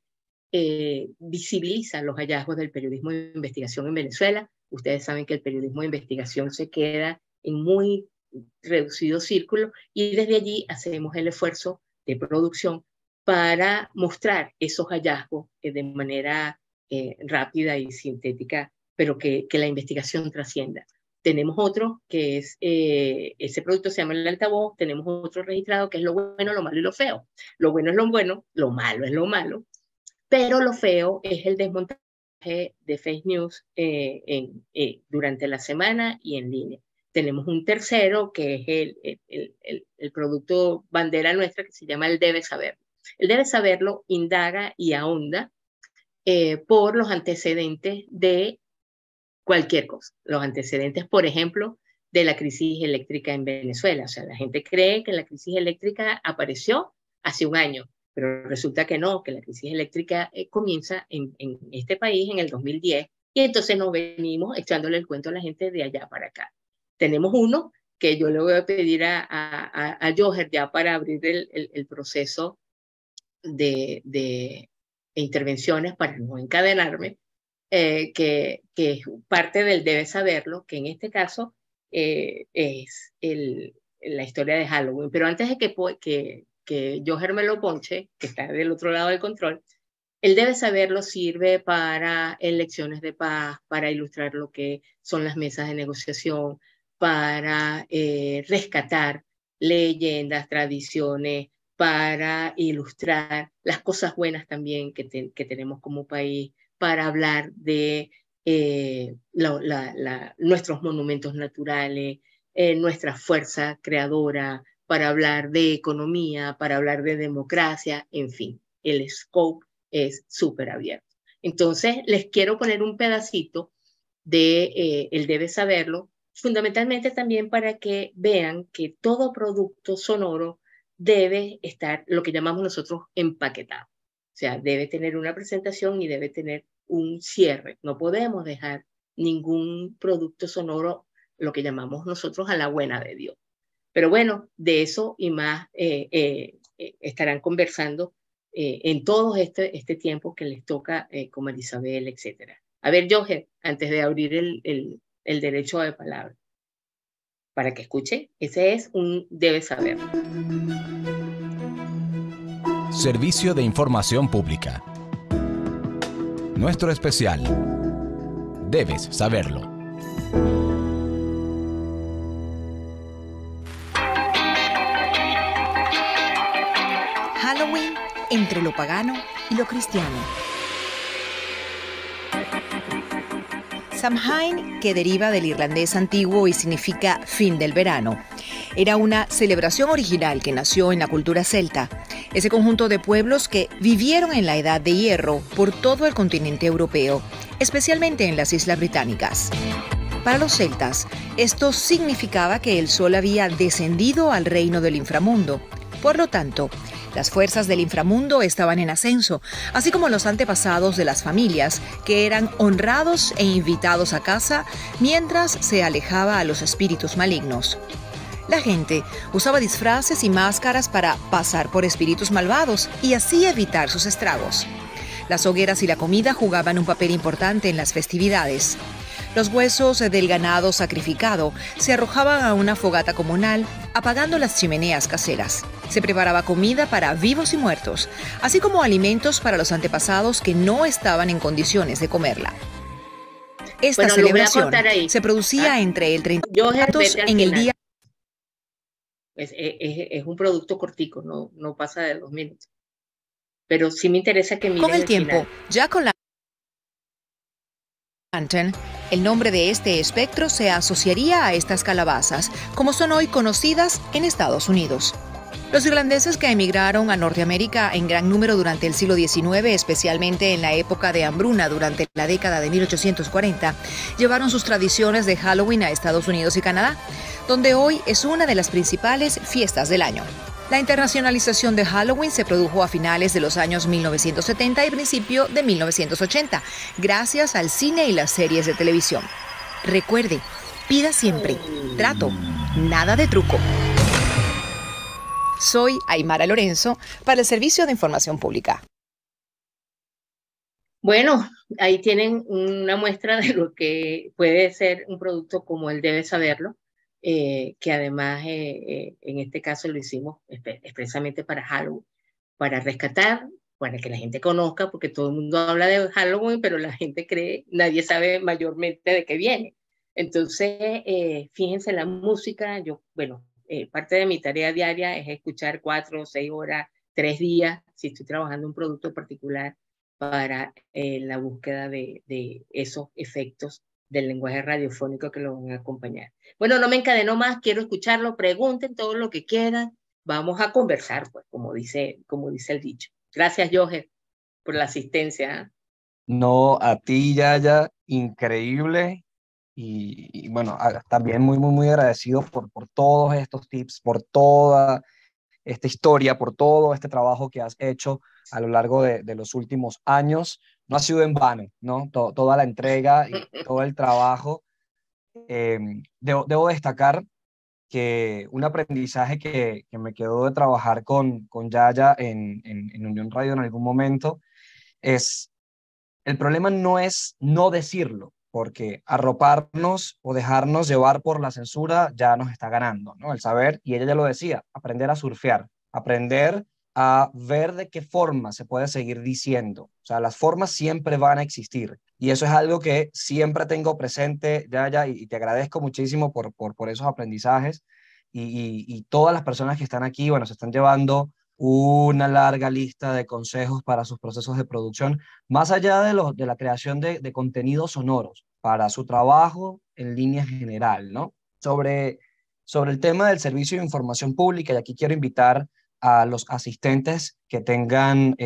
visibiliza los hallazgos del periodismo de investigación en Venezuela. Ustedes saben que el periodismo de investigación se queda en muy reducido círculo y desde allí hacemos el esfuerzo de producción para mostrar esos hallazgos de manera rápida y sintética, pero que la investigación trascienda. Tenemos otro que es, ese producto se llama el altavoz, tenemos otro registrado que es lo bueno, lo malo y lo feo. Lo bueno es lo bueno, lo malo es lo malo, pero lo feo es el desmontaje de fake news durante la semana y en línea. Tenemos un tercero que es el producto bandera nuestra que se llama el Debe Saberlo. El Debe Saberlo indaga y ahonda por los antecedentes de cualquier cosa. Los antecedentes, por ejemplo, de la crisis eléctrica en Venezuela. O sea, la gente cree que la crisis eléctrica apareció hace un año, pero resulta que no, que la crisis eléctrica comienza en este país en el 2010 y entonces nos venimos echándole el cuento a la gente de allá para acá. Tenemos uno que yo le voy a pedir a Joher ya para abrir el proceso de intervenciones para no encadenarme, que es parte del Debe Saberlo, que en este caso es la historia de Halloween. Pero antes de que Joher me lo ponche, que está del otro lado del control, el Debe Saberlo sirve para elecciones de paz, para ilustrar lo que son las mesas de negociación, para rescatar leyendas, tradiciones, para ilustrar las cosas buenas también que tenemos como país, para hablar de nuestros monumentos naturales, nuestra fuerza creadora, para hablar de economía, para hablar de democracia, en fin, el scope es súper abierto. Entonces, les quiero poner un pedacito de el Debe Saberlo, fundamentalmente también para que vean que todo producto sonoro debe estar, lo que llamamos nosotros, empaquetado. O sea, debe tener una presentación y debe tener un cierre. No podemos dejar ningún producto sonoro, lo que llamamos nosotros, a la buena de Dios. Pero bueno, de eso y más estarán conversando en todo este tiempo que les toca con Marisabel, etc. A ver, Joher, antes de abrir el derecho de palabra, para que escuche, ese es un Debe Saber. Servicio de Información Pública. Nuestro especial. Debes saberlo. Halloween entre lo pagano y lo cristiano. Samhain, que deriva del irlandés antiguo y significa fin del verano, era una celebración original que nació en la cultura celta, ese conjunto de pueblos que vivieron en la Edad de Hierro por todo el continente europeo, especialmente en las Islas Británicas. Para los celtas, esto significaba que el sol había descendido al reino del inframundo. Por lo tanto, las fuerzas del inframundo estaban en ascenso, así como los antepasados de las familias, que eran honrados e invitados a casa mientras se alejaba a los espíritus malignos. La gente usaba disfraces y máscaras para pasar por espíritus malvados y así evitar sus estragos. Las hogueras y la comida jugaban un papel importante en las festividades. Los huesos del ganado sacrificado se arrojaban a una fogata comunal, apagando las chimeneas caseras. Se preparaba comida para vivos y muertos, así como alimentos para los antepasados que no estaban en condiciones de comerla. Esta Bueno, lo voy a celebración cortar ahí. se producía entre el 30 Joher, platos vete al en el final. día. Es un producto cortico, no pasa de 2 minutos. Pero sí me interesa que Con mires el tiempo, final. ya con la lantern, el nombre de este espectro se asociaría a estas calabazas, como son hoy conocidas en Estados Unidos. Los irlandeses que emigraron a Norteamérica en gran número durante el siglo XIX, especialmente en la época de hambruna durante la década de 1840, llevaron sus tradiciones de Halloween a Estados Unidos y Canadá, donde hoy es una de las principales fiestas del año. La internacionalización de Halloween se produjo a finales de los años 1970 y principio de 1980, gracias al cine y las series de televisión. Recuerde, pida siempre trato, nada de truco. Soy Aymara Lorenzo para el Servicio de Información Pública. Bueno, ahí tienen una muestra de lo que puede ser un producto como el Debe Saberlo, que además en este caso lo hicimos expresamente para Halloween, para rescatar, para que la gente conozca, porque todo el mundo habla de Halloween, pero la gente cree, nadie sabe mayormente de qué viene. Entonces, fíjense la música, parte de mi tarea diaria es escuchar 4 o 6 horas, 3 días, si estoy trabajando un producto particular, para la búsqueda de esos efectos del lenguaje radiofónico que lo van a acompañar. Bueno, no me encadeno más, quiero escucharlo, pregunten todo lo que quieran, vamos a conversar, pues, como dice el dicho. Gracias, Joher, por la asistencia. No, a ti, Yaya, increíble. Y bueno, también muy, muy, muy agradecido por todos estos tips, por toda esta historia, por todo este trabajo que has hecho a lo largo de los últimos años. No ha sido en vano, ¿no? Toda la entrega y todo el trabajo. Debo destacar que un aprendizaje que me quedó de trabajar con Yaya en Unión Radio en algún momento es, el problema no es no decirlo, porque arroparnos o dejarnos llevar por la censura ya nos está ganando, ¿no? El saber, y ella ya lo decía, aprender a surfear, aprender a ver de qué forma se puede seguir diciendo. O sea, las formas siempre van a existir. Y eso es algo que siempre tengo presente, Yaya, y te agradezco muchísimo por esos aprendizajes. Y todas las personas que están aquí, bueno, se están llevando una larga lista de consejos para sus procesos de producción, más allá de la creación de contenidos sonoros, para su trabajo en línea general, ¿no? Sobre el tema del servicio de información pública, y aquí quiero invitar a los asistentes que tengan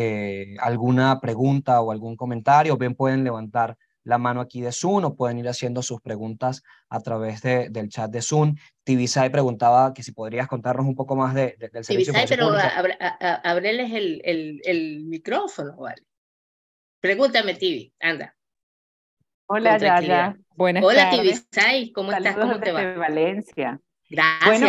alguna pregunta o algún comentario, bien pueden levantar la mano aquí de Zoom o pueden ir haciendo sus preguntas a través del chat de Zoom. Tibisay preguntaba que si podrías contarnos un poco más del servicio de Tibisay, información pero pública. ábreles el micrófono, ¿vale? Pregúntame, Tibi, anda. Hola, Yaya. Buenas Hola, tardes. Tibisay, ¿cómo estás? Saludos ¿Cómo te desde va? Valencia. Gracias. Bueno,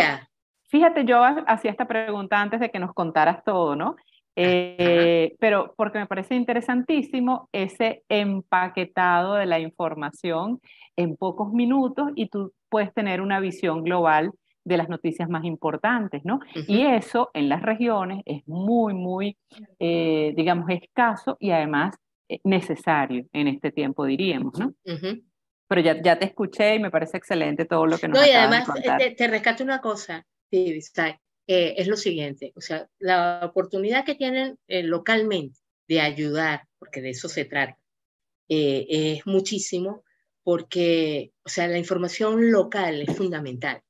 fíjate, yo hacía esta pregunta antes de que nos contaras todo, ¿no? Pero porque me parece interesantísimo ese empaquetado de la información en pocos minutos y tú puedes tener una visión global de las noticias más importantes, ¿no? Y eso en las regiones es muy, muy, digamos, escaso y además necesario en este tiempo, diríamos, ¿no? Pero ya te escuché y me parece excelente todo lo que nos acabas de contar. No, y además te rescato una cosa, Tibisay, es lo siguiente, o sea, la oportunidad que tienen localmente de ayudar, porque de eso se trata, es muchísimo, porque, o sea, la información local es fundamental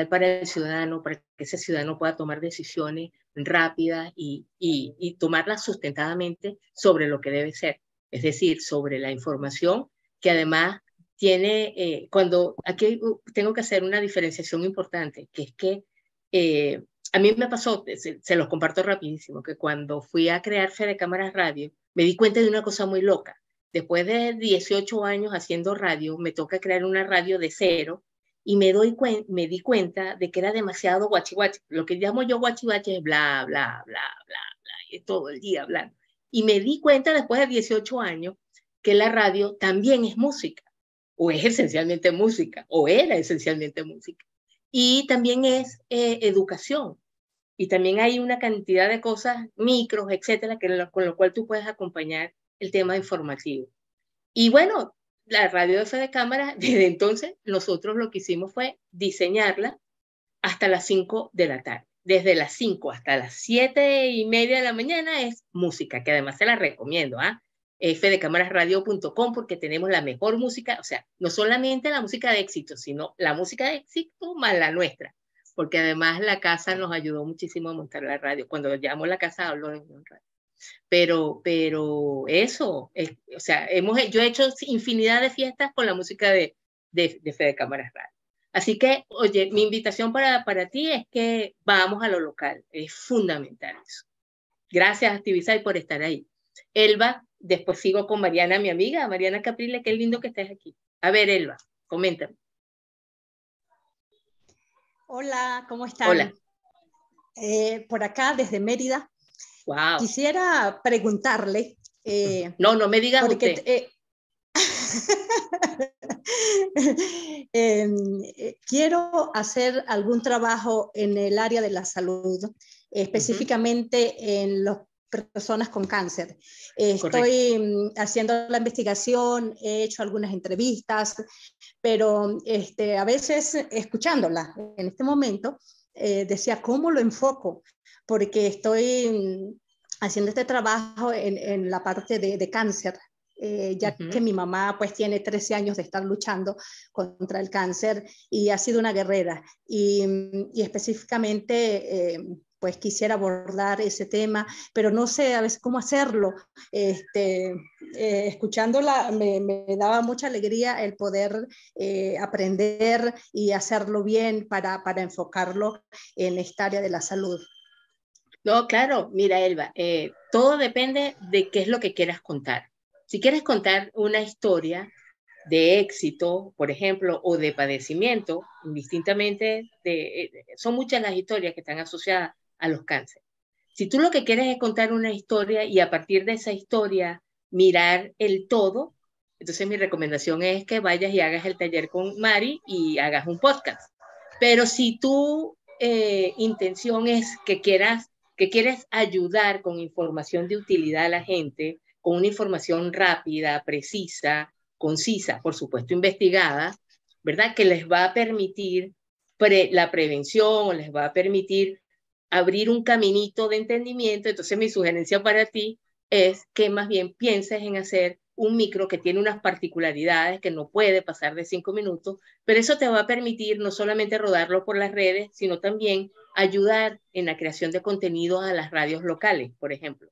para el ciudadano, para que ese ciudadano pueda tomar decisiones rápidas y tomarlas sustentadamente sobre lo que debe ser, es decir, sobre la información que además tiene, aquí tengo que hacer una diferenciación importante, que es que a mí me pasó, se los comparto rapidísimo, que cuando fui a crear Fede Cámaras Radio, me di cuenta de una cosa muy loca. Después de 18 años haciendo radio, me toca crear una radio de cero y me di cuenta de que era demasiado guachi guachi. Lo que llamo yo guachi guachi es bla, bla, bla, bla, bla, y todo el día hablando. Y me di cuenta después de 18 años que la radio también es música, o es esencialmente música, o era esencialmente música. Y también es educación, Y también hay una cantidad de cosas, micros, etcétera, con lo cual tú puedes acompañar el tema informativo. Y bueno, la radio de Fe de Cámara, desde entonces, nosotros lo que hicimos fue diseñarla hasta las 5 de la tarde. Desde las 5 hasta las 7:30 de la mañana es música, que además se la recomiendo, fedecamarasradio.com, porque tenemos la mejor música, o sea, no solamente la música de éxito, sino la música de éxito más la nuestra, porque además la casa nos ayudó muchísimo a montar la radio. Cuando llamo la casa hablo en radio. Pero eso, o sea, yo he hecho infinidad de fiestas con la música de Fede Cámaras Radio. Así que, oye, mi invitación para ti es que vamos a lo local, es fundamental eso. Gracias, Activizay, por estar ahí. Elba, después sigo con Mariana, mi amiga, Mariana Caprile, qué lindo que estés aquí. A ver, Elba, coméntame. Hola, ¿cómo están? Hola. Por acá, desde Mérida. Wow. Quisiera preguntarle... no me digas porque, usted. Quiero hacer algún trabajo en el área de la salud, específicamente en las personas con cáncer. Estoy haciendo la investigación, he hecho algunas entrevistas, pero a veces escuchándola en este momento, decía, ¿cómo lo enfoco? Porque estoy haciendo este trabajo en la parte de cáncer, ya que mi mamá pues tiene 13 años de estar luchando contra el cáncer y ha sido una guerrera. Y específicamente pues quisiera abordar ese tema, pero no sé a veces cómo hacerlo. Escuchándola me daba mucha alegría el poder aprender y hacerlo bien para enfocarlo en esta área de la salud. No, claro, mira, Elba, todo depende de qué es lo que quieras contar. Si quieres contar una historia de éxito, por ejemplo, o de padecimiento, indistintamente, son muchas las historias que están asociadas a los cánceres. Si tú lo que quieres es contar una historia y a partir de esa historia mirar el todo, entonces mi recomendación es que vayas y hagas el taller con Mari y hagas un podcast. Pero si tu intención es que quieres ayudar con información de utilidad a la gente, con una información rápida, precisa, concisa, por supuesto investigada, ¿verdad? Que les va a permitir la prevención, les va a permitir abrir un caminito de entendimiento. Entonces mi sugerencia para ti es que más bien pienses en hacer un micro que tiene unas particularidades que no puede pasar de 5 minutos, pero eso te va a permitir no solamente rodarlo por las redes, sino también ayudar en la creación de contenido a las radios locales, por ejemplo,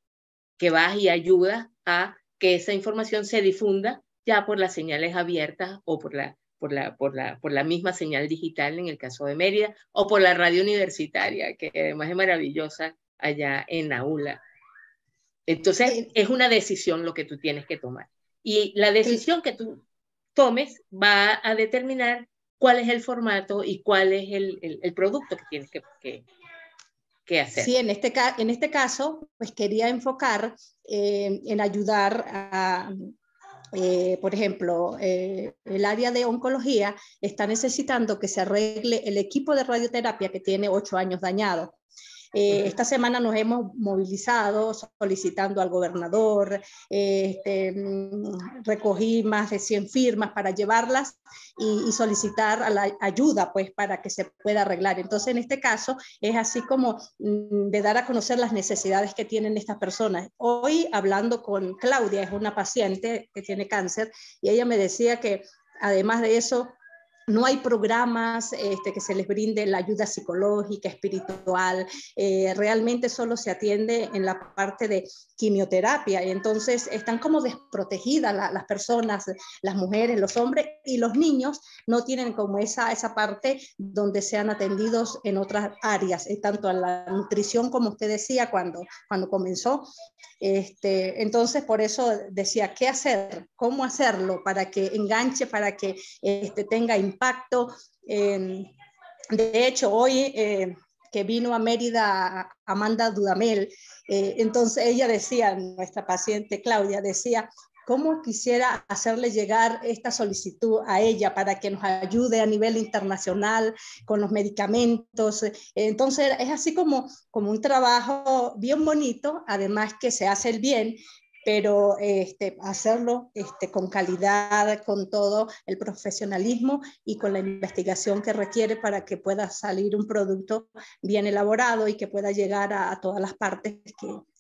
que vas y ayudas a que esa información se difunda ya por las señales abiertas o por la misma señal digital en el caso de Mérida, o por la radio universitaria, que además es maravillosa allá en Naula. Entonces, es una decisión lo que tú tienes que tomar. Y la decisión que tú tomes va a determinar cuál es el formato y cuál es el producto que tienes que hacer. Sí, en este caso, pues quería enfocar en ayudar a, por ejemplo, el área de oncología está necesitando que se arregle el equipo de radioterapia que tiene 8 años dañado. Esta semana nos hemos movilizado solicitando al gobernador, recogí más de 100 firmas para llevarlas y solicitar a la ayuda pues para que se pueda arreglar. Entonces en este caso es así como de dar a conocer las necesidades que tienen estas personas. Hoy hablando con Claudia, es una paciente que tiene cáncer, y ella me decía que además de eso no hay programas que se les brinde la ayuda psicológica, espiritual, realmente solo se atiende en la parte de quimioterapia, y entonces están como desprotegidas las personas, las mujeres, los hombres, y los niños no tienen como esa parte donde sean atendidos en otras áreas, tanto a la nutrición como usted decía cuando comenzó. Entonces por eso decía, ¿qué hacer? ¿Cómo hacerlo para que enganche, para que tenga impacto? De hecho, hoy que vino a Mérida Amanda Dudamel, entonces ella decía, nuestra paciente Claudia decía, cómo quisiera hacerle llegar esta solicitud a ella para que nos ayude a nivel internacional con los medicamentos. Entonces es así como un trabajo bien bonito, además que se hace el bien, pero hacerlo con calidad, con todo el profesionalismo y con la investigación que requiere para que pueda salir un producto bien elaborado y que pueda llegar a todas las partes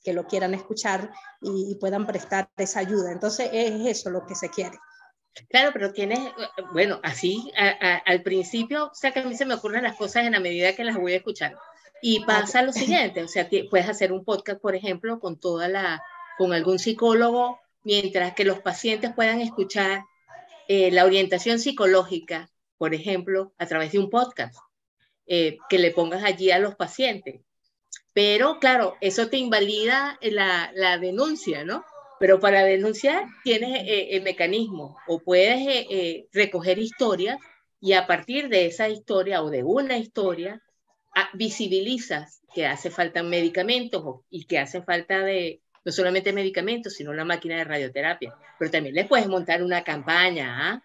que lo quieran escuchar y puedan prestar esa ayuda. Entonces es eso lo que se quiere. Claro, pero tienes, bueno, así al principio, o sea que a mí se me ocurren las cosas en la medida que las voy escuchando. Y pasa lo siguiente, o sea, puedes hacer un podcast, por ejemplo, con algún psicólogo, mientras que los pacientes puedan escuchar la orientación psicológica, por ejemplo, a través de un podcast, que le pongas allí a los pacientes. Pero claro, eso te invalida la denuncia, ¿no? Pero para denunciar tienes el mecanismo, o puedes recoger historias y a partir de esa historia o de una historia visibilizas que hace falta medicamentos y que hace falta no solamente medicamentos, sino la máquina de radioterapia. Pero también les puedes montar una campaña,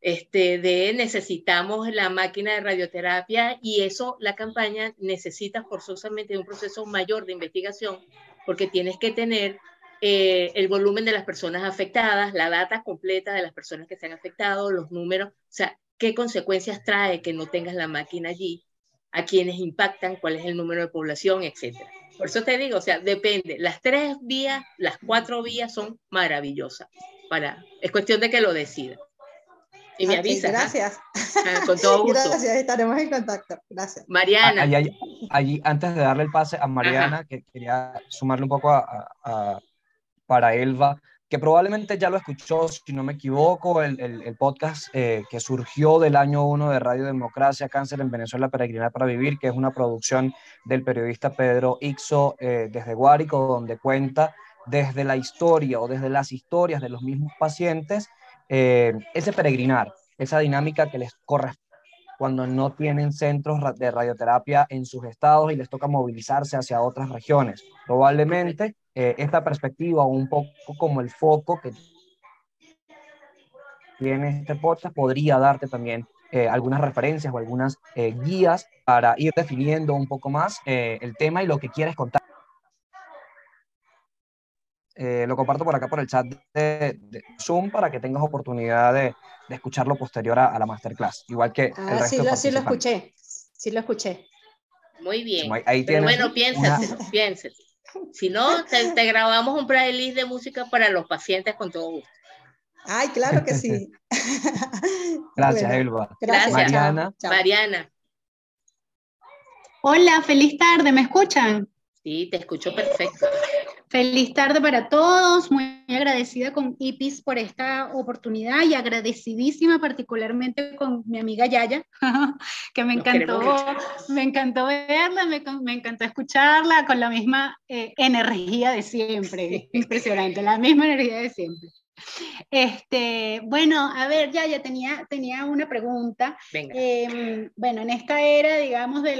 de necesitamos la máquina de radioterapia, y eso, la campaña necesita forzosamente un proceso mayor de investigación porque tienes que tener el volumen de las personas afectadas, la data completa de las personas que se han afectado, los números, o sea, qué consecuencias trae que no tengas la máquina allí, a quienes impactan, cuál es el número de población, etcétera. Por eso te digo, o sea, depende. Las 3 vías, las 4 vías son maravillosas. Es cuestión de que lo decidan. Y me avisas. Gracias. Con todo gusto. Gracias, estaremos en contacto. Gracias. Mariana. Allí, antes de darle el pase a Mariana, que quería sumarle un poco para Elba, que probablemente ya lo escuchó, si no me equivoco, el podcast que surgió del año 1 de Radio Democracia, Cáncer en Venezuela, Peregrinar para Vivir, que es una producción del periodista Pedro Ixo desde Guárico, donde cuenta desde la historia o desde las historias de los mismos pacientes ese peregrinar, esa dinámica que les corresponde cuando no tienen centros de radioterapia en sus estados y les toca movilizarse hacia otras regiones. Probablemente esta perspectiva, un poco como el foco que tiene este podcast, podría darte también algunas referencias o algunas guías para ir definiendo un poco más el tema y lo que quieres contar. Lo comparto por acá por el chat de Zoom para que tengas oportunidad de escucharlo posterior a la masterclass, igual que el resto de participantes. Sí lo escuché. Muy bien. Ahí pero bueno, piénsate. Si no, te grabamos un playlist de música para los pacientes con todo gusto. Ay, claro que sí. Gracias, Elba. Gracias. Mariana. Chao. Mariana. Hola, feliz tarde, ¿me escuchan? Sí, te escucho perfecto. Feliz tarde para todos, muy agradecida con IPIS por esta oportunidad y agradecidísima particularmente con mi amiga Yaya, que me encantó verla, me encantó escucharla con la misma energía de siempre, impresionante, la misma energía de siempre. Bueno, a ver, Yaya, tenía una pregunta. Bueno, en esta era, digamos, de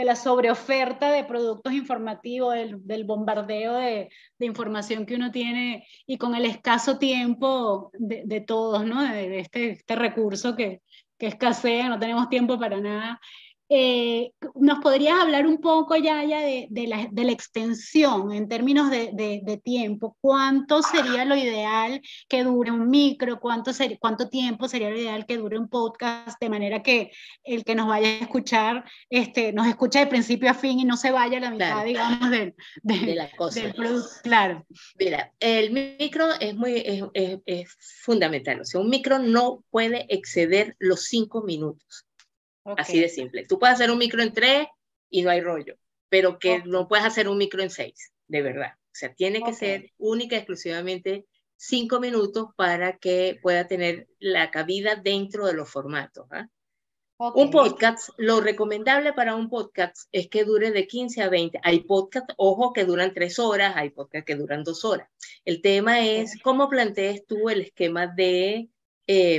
la sobreoferta de productos informativos, del bombardeo de información que uno tiene y con el escaso tiempo de todos, ¿no? De este recurso que escasea, no tenemos tiempo para nada. ¿Nos podrías hablar un poco, Yaya, de la extensión en términos de tiempo? ¿Cuánto sería lo ideal que dure un micro? ¿Cuánto tiempo sería lo ideal que dure un podcast? De manera que el que nos vaya a escuchar nos escuche de principio a fin y no se vaya a la mitad, claro, digamos, de la cosa. Del producto. Claro. Mira, el micro es fundamental. O sea, un micro no puede exceder los 5 minutos. Okay. Así de simple. Tú puedes hacer un micro en 3 y no hay rollo, pero que no puedes hacer un micro en 6, de verdad. O sea, tiene que ser única y exclusivamente 5 minutos para que pueda tener la cabida dentro de los formatos. Un podcast, lo recomendable para un podcast es que dure de 15 a 20. Hay podcasts, ojo, que duran 3 horas, hay podcasts que duran 2 horas. El tema es cómo plantees tú el esquema de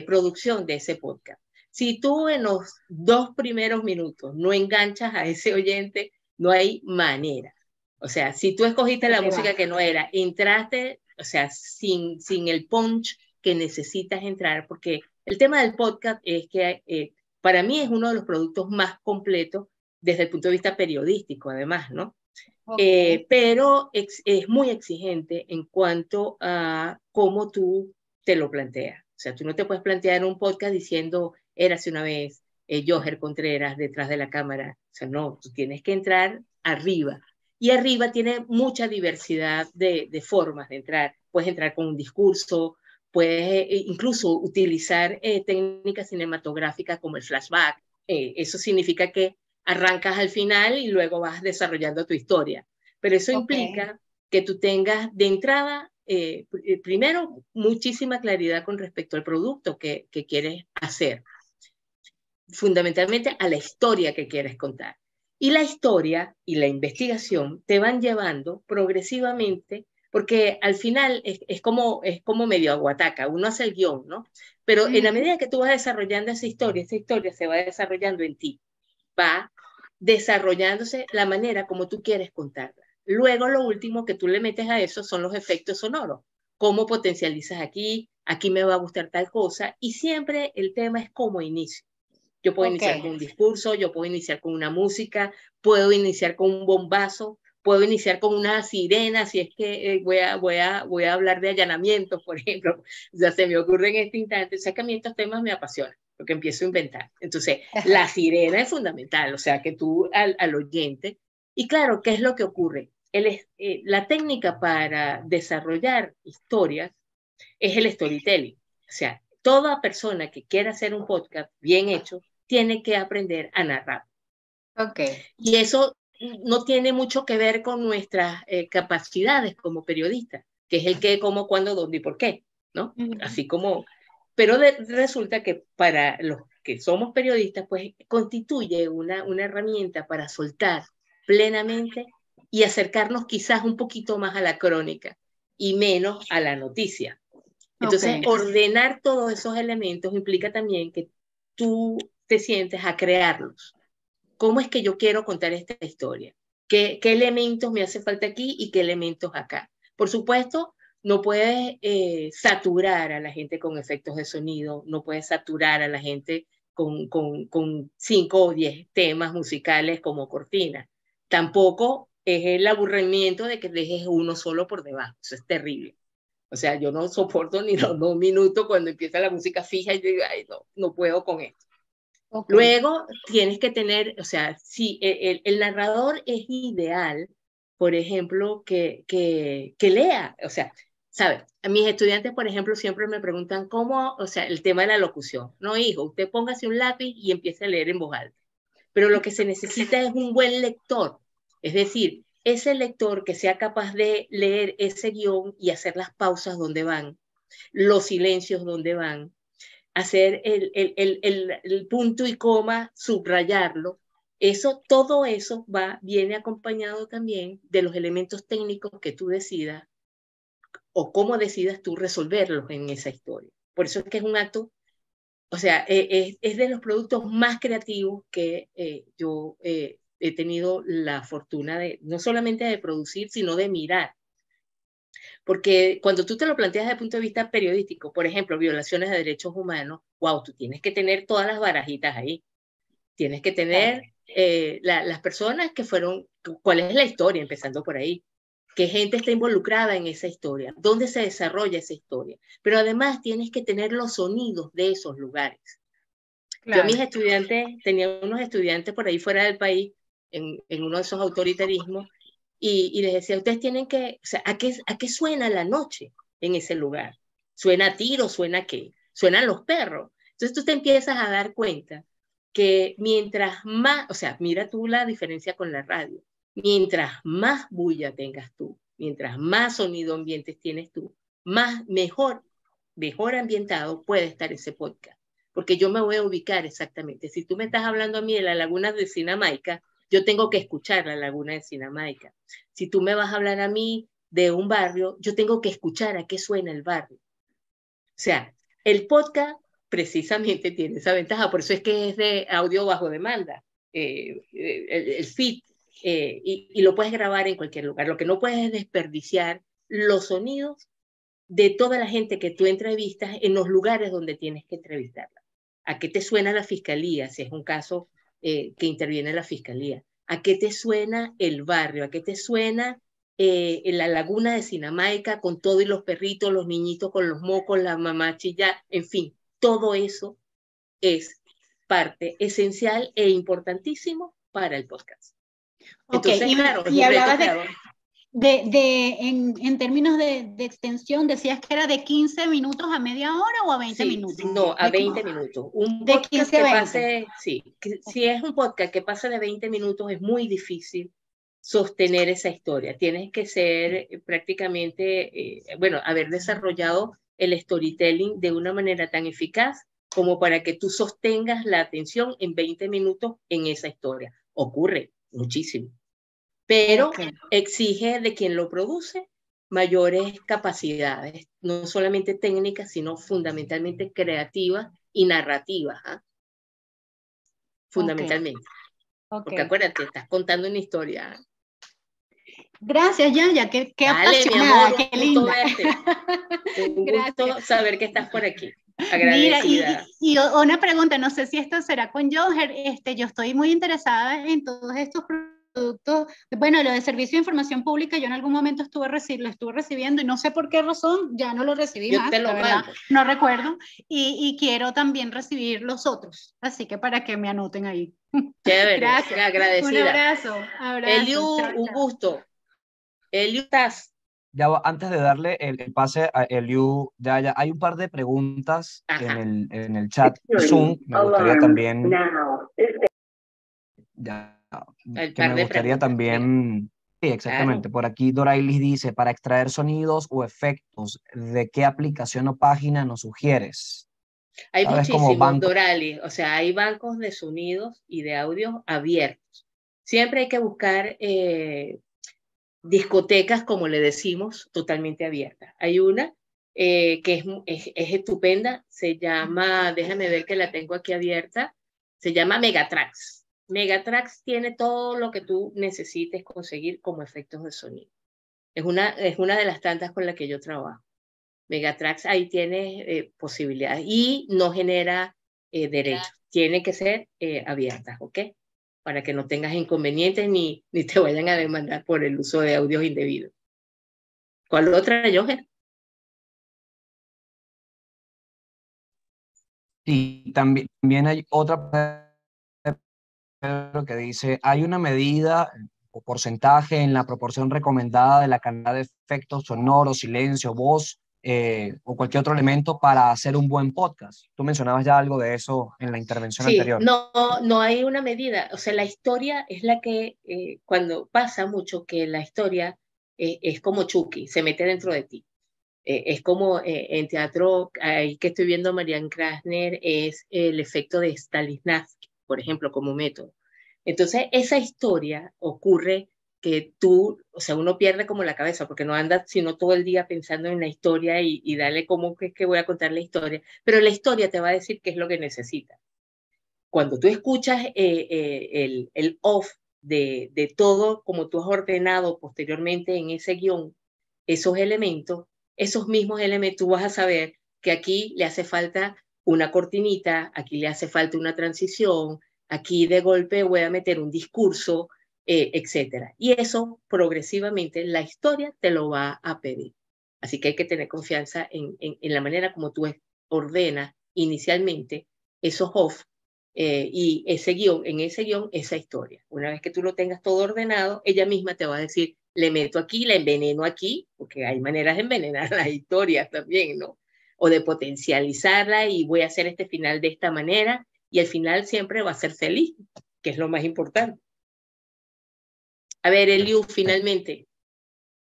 producción de ese podcast. Si tú en los 2 primeros minutos no enganchas a ese oyente, no hay manera. O sea, si tú escogiste la música que no era, entraste o sea, sin el punch que necesitas entrar, porque el tema del podcast es que para mí es uno de los productos más completos desde el punto de vista periodístico, además, ¿no? Okay. Pero es muy exigente en cuanto a cómo tú te lo planteas. O sea, tú no te puedes plantear un podcast diciendo, érase una vez Joher Contreras detrás de la cámara. O sea, no, tú tienes que entrar arriba. Y arriba tiene mucha diversidad de formas de entrar. Puedes entrar con un discurso, puedes incluso utilizar técnicas cinematográficas como el flashback. Eso significa que arrancas al final y luego vas desarrollando tu historia. Pero eso implica que tú tengas de entrada, primero, muchísima claridad con respecto al producto que quieres hacer. Fundamentalmente a la historia que quieres contar. Y la historia y la investigación te van llevando progresivamente, porque al final es como medio aguataca, uno hace el guión, ¿no? Pero en la medida que tú vas desarrollando esa historia se va desarrollando en ti, va desarrollándose la manera como tú quieres contarla. Luego lo último que tú le metes a eso son los efectos sonoros. ¿Cómo potencializas aquí? Aquí me va a gustar tal cosa. Y siempre el tema es cómo inicio. Yo puedo iniciar con un discurso, yo puedo iniciar con una música, puedo iniciar con un bombazo, puedo iniciar con una sirena, si es que voy a hablar de allanamientos, por ejemplo. O sea, se me ocurre en este instante, o sea, que a mí estos temas me apasionan, porque empiezo a inventar. Entonces, la sirena es fundamental, o sea, que tú al oyente, y claro, ¿qué es lo que ocurre? La técnica para desarrollar historias es el storytelling. O sea, toda persona que quiera hacer un podcast bien hecho, tiene que aprender a narrar. Y eso no tiene mucho que ver con nuestras capacidades como periodistas, que es el qué, cómo, cuándo, dónde y por qué, ¿no? Así como... Pero resulta que para los que somos periodistas, pues constituye una herramienta para soltar plenamente y acercarnos quizás un poquito más a la crónica y menos a la noticia. Entonces, ordenar todos esos elementos implica también que tú te sientes a crearlos. ¿Cómo es que yo quiero contar esta historia? ¿Qué elementos me hace falta aquí y qué elementos acá? Por supuesto, no puedes saturar a la gente con efectos de sonido, no puedes saturar a la gente con 5 o 10 temas musicales como cortina. Tampoco es el aburrimiento de que dejes uno solo por debajo. Eso es terrible. O sea, yo no soporto ni los 2 minutos cuando empieza la música fija y yo digo, ay, no puedo con esto. Luego tienes que tener, o sea, si el narrador es ideal, por ejemplo, que lea, o sea, ¿sabes? A mis estudiantes, por ejemplo, siempre me preguntan cómo, o sea, el tema de la locución. No, hijo, usted póngase un lápiz y empiece a leer en voz alta. Pero lo que se necesita es un buen lector, es decir, ese lector que sea capaz de leer ese guión y hacer las pausas donde van, los silencios donde van, hacer el punto y coma, subrayarlo. Todo eso viene acompañado también de los elementos técnicos que tú decidas o cómo decidas tú resolverlos en esa historia. Por eso es que es un acto, o sea, es de los productos más creativos que yo he tenido la fortuna de, no solamente de producir, sino de mirar. Porque cuando tú te lo planteas desde el punto de vista periodístico, por ejemplo, violaciones de derechos humanos, wow, tú tienes que tener todas las barajitas ahí. Tienes que tener las personas que fueron, cuál es la historia, empezando por ahí. ¿Qué gente está involucrada en esa historia? ¿Dónde se desarrolla esa historia? Pero además tienes que tener los sonidos de esos lugares. Claro. Yo a mis estudiantes, tenía unos estudiantes por ahí fuera del país, en uno de esos autoritarismos, y les decía, ustedes tienen que, o sea, ¿a qué suena la noche en ese lugar? ¿Suena a tiro? ¿Suena a qué? ¿Suenan los perros? Entonces tú te empiezas a dar cuenta que mientras más, o sea, mira tú la diferencia con la radio, mientras más bulla tengas tú, mientras más sonido ambientes tienes tú, mejor ambientado puede estar ese podcast. Porque yo me voy a ubicar exactamente. Si tú me estás hablando a mí de la laguna de Sinamaica, yo tengo que escuchar la laguna de Sinamaica. Si tú me vas a hablar a mí de un barrio, yo tengo que escuchar a qué suena el barrio. O sea, el podcast precisamente tiene esa ventaja, por eso es que es de audio bajo demanda, el feed, y lo puedes grabar en cualquier lugar. Lo que no puedes es desperdiciar los sonidos de toda la gente que tú entrevistas en los lugares donde tienes que entrevistarla. ¿A qué te suena la fiscalía, si es un caso que interviene la fiscalía? ¿A qué te suena el barrio? ¿A qué te suena en la laguna de Sinamaica con todo y los perritos, los niñitos con los mocos, la mamá chilla, en fin, todo eso es parte esencial e importantísimo para el podcast. Entonces, okay, claro, y hablabas en términos de extensión, decías que era de 15 minutos a media hora o a 20 minutos. No, a 20 minutos. Un de 15 a 20. Pase, sí, okay. Si es un podcast que pasa de 20 minutos, es muy difícil sostener esa historia. Tienes que ser prácticamente, haber desarrollado el storytelling de una manera tan eficaz como para que tú sostengas la atención en 20 minutos en esa historia. Ocurre muchísimo, pero exige de quien lo produce mayores capacidades, no solamente técnicas, sino fundamentalmente creativas y narrativas, ¿eh? Fundamentalmente. Porque acuérdate, estás contando una historia. Gracias, Yaya, qué Dale, apasionada, mi amor, qué linda. Un gusto saber que estás por aquí. Agradecida. Mira, y una pregunta, no sé si esto será con Joher, yo estoy muy interesada en todos estos productos, bueno, lo de servicio de información pública, yo en algún momento lo estuve recibiendo y no sé por qué razón, ya no lo recibí más, la verdad, no recuerdo, y quiero también recibir los otros, así que para que me anoten ahí. Chévere, gracias. agradecida. Un abrazo. Eliu, chao, un gusto. Eliu, ¿estás? Ya, antes de darle el pase a Eliu, ya hay un par de preguntas en el chat Zoom. Me gustaría también... Sí, exactamente. Claro. Por aquí Dorailis dice, para extraer sonidos o efectos, ¿de qué aplicación o página nos sugieres? Hay muchísimos, Dorailis. O sea, hay bancos de sonidos y de audio abiertos. Siempre hay que buscar discotecas, como le decimos, totalmente abiertas. Hay una que es estupenda, se llama, déjame ver que la tengo aquí abierta, se llama Megatrax. Megatrax tiene todo lo que tú necesites conseguir como efectos de sonido. Es una de las tantas con las que yo trabajo. Megatrax ahí tiene posibilidades y no genera derechos. Tiene que ser abiertas, ¿ok? Para que no tengas inconvenientes ni te vayan a demandar por el uso de audios indebidos. ¿Cuál otra, Joher? Sí, también hay otra que dice, ¿hay una medida o porcentaje en la proporción recomendada de la cantidad de efectos sonoros, silencio, voz o cualquier otro elemento para hacer un buen podcast? Tú mencionabas ya algo de eso en la intervención anterior. No hay una medida. O sea, la historia es la que, cuando pasa mucho que la historia es como Chucky, se mete dentro de ti. Es como en teatro, ahí que estoy viendo a Marianne Krasner, es el efecto de Stanislavski, por ejemplo, como método. Entonces, esa historia ocurre que tú, o sea, uno pierde como la cabeza, porque no anda sino todo el día pensando en la historia y dale cómo que es que voy a contar la historia, pero la historia te va a decir qué es lo que necesitas. Cuando tú escuchas el off de todo, como tú has ordenado posteriormente en ese guión, esos elementos, esos mismos elementos, tú vas a saber que aquí le hace falta una cortinita, aquí le hace falta una transición, aquí de golpe voy a meter un discurso, etc. Y eso progresivamente la historia te lo va a pedir. Así que hay que tener confianza en la manera como tú ordenas inicialmente esos off y en ese guión, esa historia. Una vez que tú lo tengas todo ordenado, ella misma te va a decir, le meto aquí, le enveneno aquí, porque hay maneras de envenenar las historias también, ¿no? O de potencializarla y voy a hacer este final de esta manera y el final siempre va a ser feliz, que es lo más importante. A ver, Eliu, finalmente,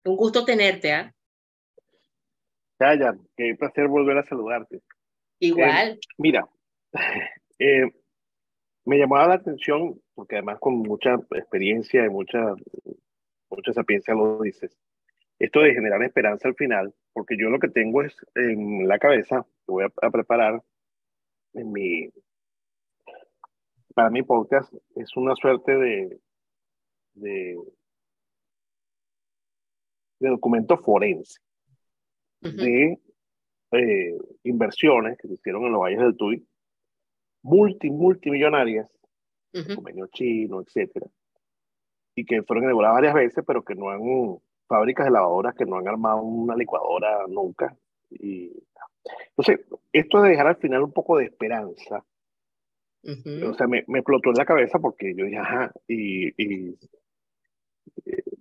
un gusto tenerte, ¿ah? Yaya, qué placer volver a saludarte. Igual. Mira, me llamaba la atención, porque además con mucha experiencia y mucha sapiencia lo dices, esto de generar esperanza al final, porque yo lo que tengo es en la cabeza, que voy a preparar para mi podcast, es una suerte de documento forense. de inversiones que se hicieron en los valles del Tuy, multimillonarias, convenio chino, etcétera, y que fueron inauguradas varias veces, pero que no han, fábricas de lavadoras que no han armado una licuadora nunca. Y entonces, esto de dejar al final un poco de esperanza, o sea, me explotó en la cabeza porque yo dije, ajá,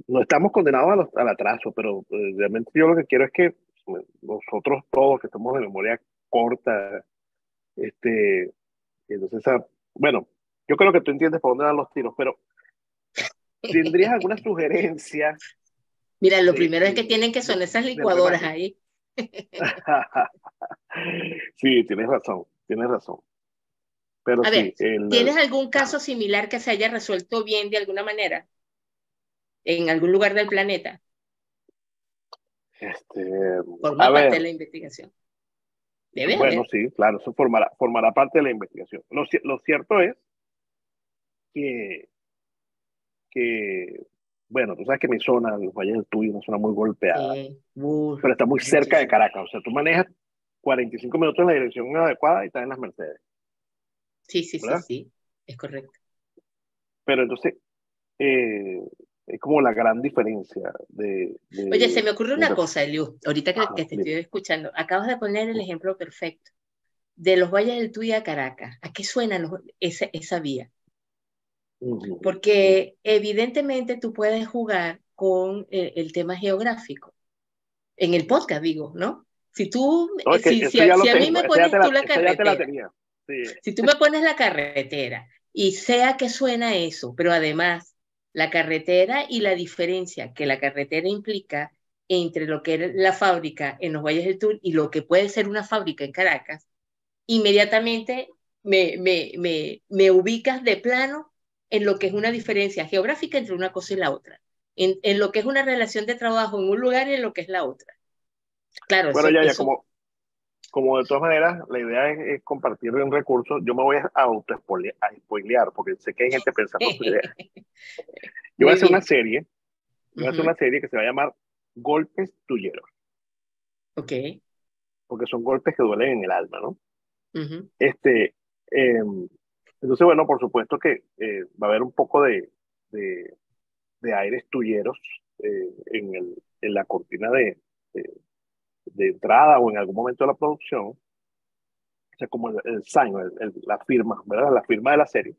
no estamos condenados al atraso, pero realmente yo lo que quiero es que nosotros todos que estamos de memoria corta, entonces, bueno, yo creo que tú entiendes por dónde van los tiros, pero ¿tendrías alguna sugerencia? Mira, lo primero es que tienen que sonar esas licuadoras ahí. Sí, tienes razón. Pero a ver, sí, ¿tienes algún caso similar que se haya resuelto bien de alguna manera? ¿En algún lugar del planeta? Forma parte de la investigación. Debe bueno, haber. sí, claro, eso formará parte de la investigación. Lo cierto es que, bueno, tú sabes que mi zona, los Valles del Tuy, es una zona muy golpeada, pero está muy cerca de Caracas. O sea, tú manejas 45 minutos en la dirección adecuada y estás en las Mercedes. Sí, es correcto. Pero entonces, es como la gran diferencia Oye, se me ocurre una cosa, Eliu, ahorita que te estoy escuchando. Acabas de poner el ejemplo perfecto. De los Valles del Tuy a Caracas, ¿a qué suena esa vía? Porque evidentemente tú puedes jugar con el tema geográfico. En el podcast, digo, ¿no? Si tú, no, si a mí me pones tú la carretera, si tú me pones la carretera y sea que suena eso, pero además la carretera y la diferencia que la carretera implica entre lo que es la fábrica en los Valles del Tuy y lo que puede ser una fábrica en Caracas, inmediatamente me ubicas de plano en lo que es una diferencia geográfica entre una cosa y la otra, en lo que es una relación de trabajo en un lugar y en lo que es la otra. Claro, bueno, como de todas maneras, la idea es compartir un recurso. Yo me voy a spoilear porque sé que hay gente pensando su idea. Yo voy a hacer una serie, que se va a llamar Golpes Tuyeros. Ok. Porque son golpes que duelen en el alma, ¿no? Entonces, bueno, por supuesto que va a haber un poco de aires tuyeros en la cortina de entrada o en algún momento de la producción, o sea, como el sign, la firma, ¿verdad? La firma de la serie.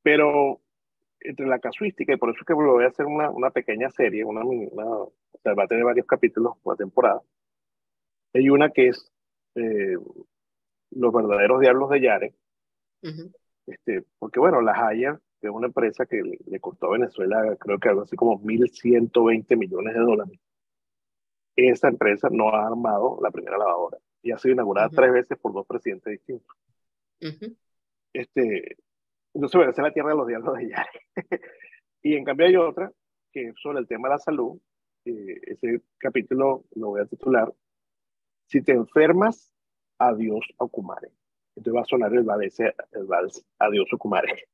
Pero entre la casuística, y por eso es que lo voy a hacer una pequeña serie, o sea, va a tener varios capítulos por temporada. Hay una que es Los verdaderos diablos de Yare, porque bueno, la Haier, que es una empresa que le costó a Venezuela, creo que algo así como 1.120 millones de dólares. Esa empresa no ha armado la primera lavadora y ha sido inaugurada 3 veces por 2 presidentes distintos. Entonces, bueno, esa es la tierra de los diablos de Yare. Y en cambio hay otra que es sobre el tema de la salud. Ese capítulo lo voy a titular Si te enfermas, adiós Ocumare. Entonces va a sonar el vals Adiós Ocumare.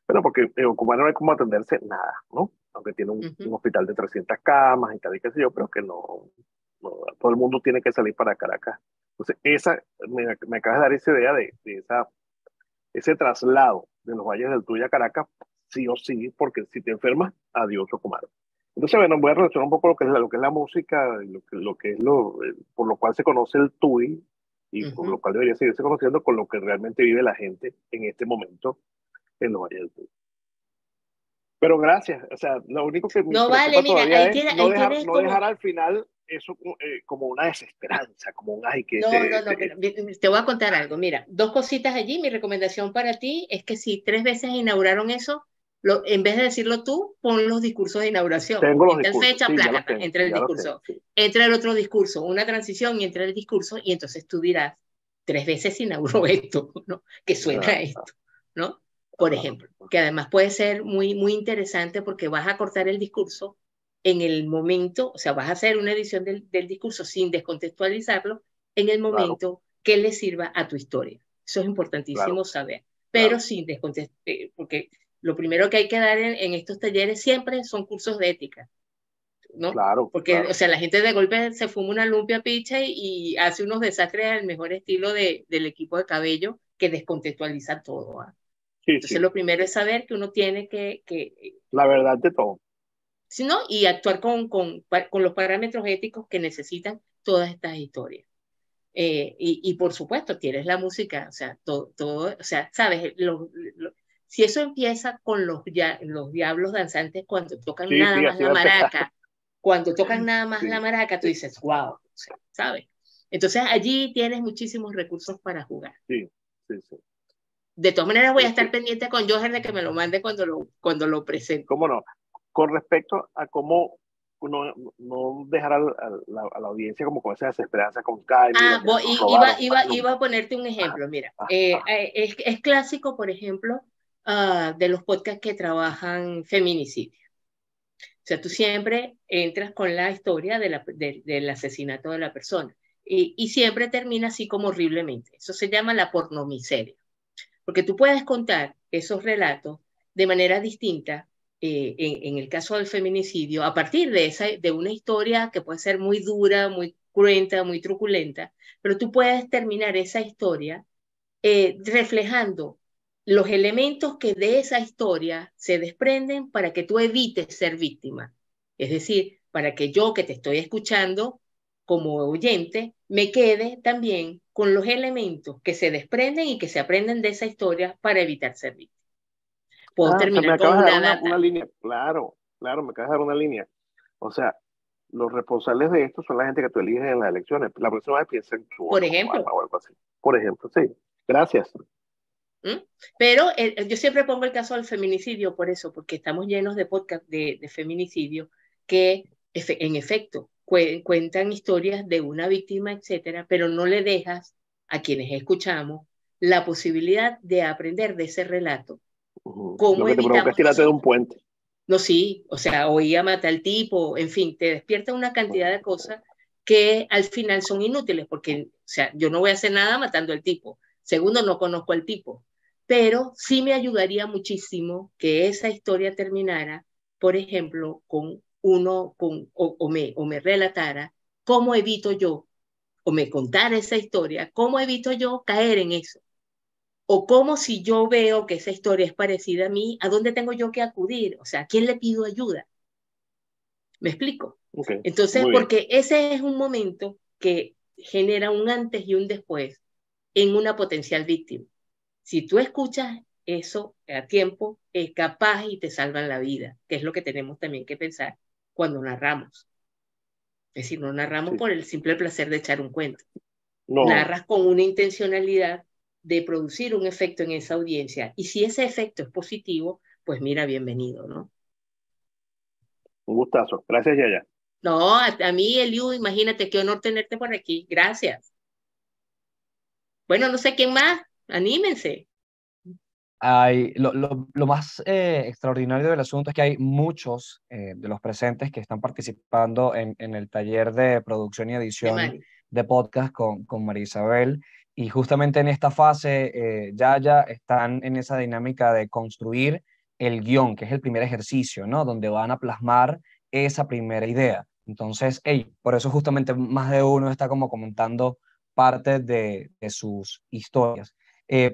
Pero porque en Ocumare no hay como atenderse nada, ¿no? Aunque tiene un hospital de 300 camas y tal y qué sé yo, pero que no todo el mundo tiene que salir para Caracas. Entonces, me acabas de dar esa idea de ese traslado de los Valles del Tuy a Caracas, sí o sí, porque si te enfermas, adiós Ocumare. Entonces, bueno, voy a relacionar un poco lo que es la música, lo que es por lo cual se conoce el Tuy y por lo cual debería seguirse conociendo con lo que realmente vive la gente en este momento en los Valles del Tuy. Pero gracias, o sea, lo único que me preocupa todavía es no dejar al final eso como una desesperanza, como un ay que... No, pero te voy a contar algo. Mira, 2 cositas allí. Mi recomendación para ti es que si 3 veces inauguraron eso, en vez de decirlo tú, pon los discursos de inauguración. Tengo los discursos. Fecha, sí, entre el discurso. Entra el otro discurso, una transición y entra el discurso, y entonces tú dirás, 3 veces inauguró esto, ¿no? Que suena esto, ¿no? Por ejemplo, que además puede ser muy, muy interesante porque vas a cortar el discurso en el momento, o sea, vas a hacer una edición del discurso sin descontextualizarlo en el momento que le sirva a tu historia. Eso es importantísimo saber, pero sin descontextualizar, porque lo primero que hay que dar en estos talleres siempre son cursos de ética. ¿no? Claro. Porque, claro. o sea, la gente de golpe se fuma una lumpia picha y hace unos desastres al mejor estilo del equipo de cabello que descontextualiza todo. ¿Ah? Sí, Entonces, sí. lo primero es saber que uno tiene que La verdad de todo. ¿sí, no? Y actuar con los parámetros éticos que necesitan todas estas historias. Y por supuesto, tienes la música, o sea, todo, o sea, sabes, si eso empieza con los diablos danzantes cuando tocan Sí, nada sí, más así la va a empezar. maraca, cuando tocan nada más Sí. la maraca, tú dices, wow, o sea, ¿sabes? Entonces allí tienes muchísimos recursos para jugar. Sí, sí, sí. De todas maneras, voy a estar pendiente con Joher de que me lo mande cuando lo presente. ¿Cómo no? Con respecto a cómo no dejar a la audiencia como con esa desesperanza, con Kylie, iba a ponerte un ejemplo, mira, es clásico, por ejemplo, de los podcasts que trabajan feminicidio. O sea, tú siempre entras con la historia del asesinato de la persona y siempre termina así como horriblemente. Eso se llama la pornomiseria, porque tú puedes contar esos relatos de manera distinta en el caso del feminicidio, a partir de una historia que puede ser muy dura, muy cruenta, muy truculenta, pero tú puedes terminar esa historia reflejando los elementos que de esa historia se desprenden para que tú evites ser víctima. Es decir, para que yo que te estoy escuchando como oyente, me quede también con los elementos que se desprenden y que se aprenden de esa historia para evitar ser víctima. Puedo terminar me con acabas de una dar data. una línea. Claro, claro, me acabas de dar una línea. O sea, los responsables de esto son la gente que tú eliges en las elecciones. La próxima vez piensa en tu Por voto ejemplo. o algo así. Por ejemplo, sí. Gracias. Pero yo siempre pongo el caso del feminicidio por eso, porque estamos llenos de podcasts de feminicidio que en efecto cuentan historias de una víctima, etcétera, pero no le dejas a quienes escuchamos la posibilidad de aprender de ese relato. ¿Cómo Lo que te provoca es tirarte de un puente. No, sí, o sea, oí a matar al tipo, en fin, te despierta una cantidad de cosas que al final son inútiles, porque, o sea, yo no voy a hacer nada matando al tipo. Segundo, no conozco al tipo. Pero sí me ayudaría muchísimo que esa historia terminara, por ejemplo, con uno, o me relatara cómo evito yo, o me contara esa historia, cómo evito yo caer en eso. O cómo si yo veo que esa historia es parecida a mí, ¿a dónde tengo yo que acudir? O sea, ¿a quién le pido ayuda? ¿Me explico? Okay, entonces, porque ese es un momento que genera un antes y un después en una potencial víctima. Si tú escuchas eso a tiempo, es capaz y te salvan la vida, que es lo que tenemos también que pensar cuando narramos. Es decir, no narramos por el simple placer de echar un cuento. No. Narras con una intencionalidad de producir un efecto en esa audiencia. Y si ese efecto es positivo, pues mira, bienvenido, ¿no? Un gustazo. Gracias, Yaya. No, a mí, Eliu, imagínate qué honor tenerte por aquí. Gracias. Bueno, no sé quién más. Anímense. Lo más extraordinario del asunto es que hay muchos de los presentes que están participando en el taller de producción y edición de podcast con María Isabel. Y justamente en esta fase ya están en esa dinámica de construir el guión, que es el primer ejercicio, ¿no? Donde van a plasmar esa primera idea. Entonces, por eso justamente más de uno está como comentando parte de sus historias.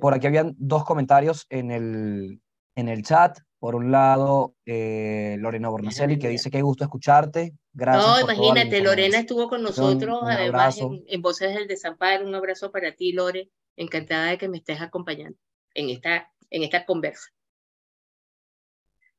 Por aquí habían dos comentarios en el chat. Por un lado, Lorena Bornacelli, que dice que hay gusto escucharte. Gracias por imagínate, toda la Lorena estuvo con nosotros, un además abrazo. en Voces del Desamparo. Un abrazo para ti, Lore. Encantada de que me estés acompañando en esta conversa.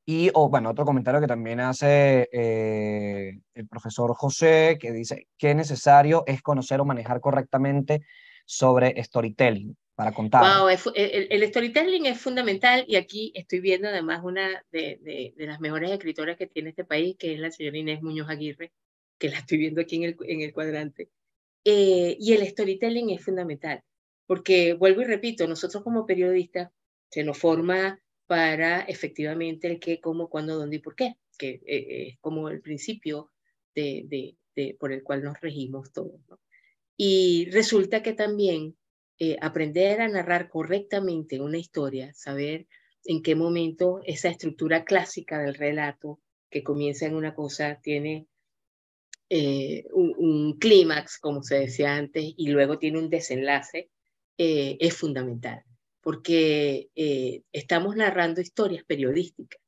Y bueno, otro comentario que también hace el profesor José, que dice que necesario es conocer o manejar correctamente sobre storytelling para contar. Wow, el storytelling es fundamental y aquí estoy viendo además una de las mejores escritoras que tiene este país, que es la señora Inés Muñoz Aguirre, que la estoy viendo aquí en el cuadrante. Y el storytelling es fundamental, porque vuelvo y repito, nosotros como periodistas se nos forma para efectivamente el qué, cómo, cuándo, dónde y por qué, que es como el principio por el cual nos regimos todos, ¿no? Y resulta que también aprender a narrar correctamente una historia, saber en qué momento esa estructura clásica del relato que comienza en una cosa tiene un clímax, como se decía antes, y luego tiene un desenlace, es fundamental, porque estamos narrando historias periodísticas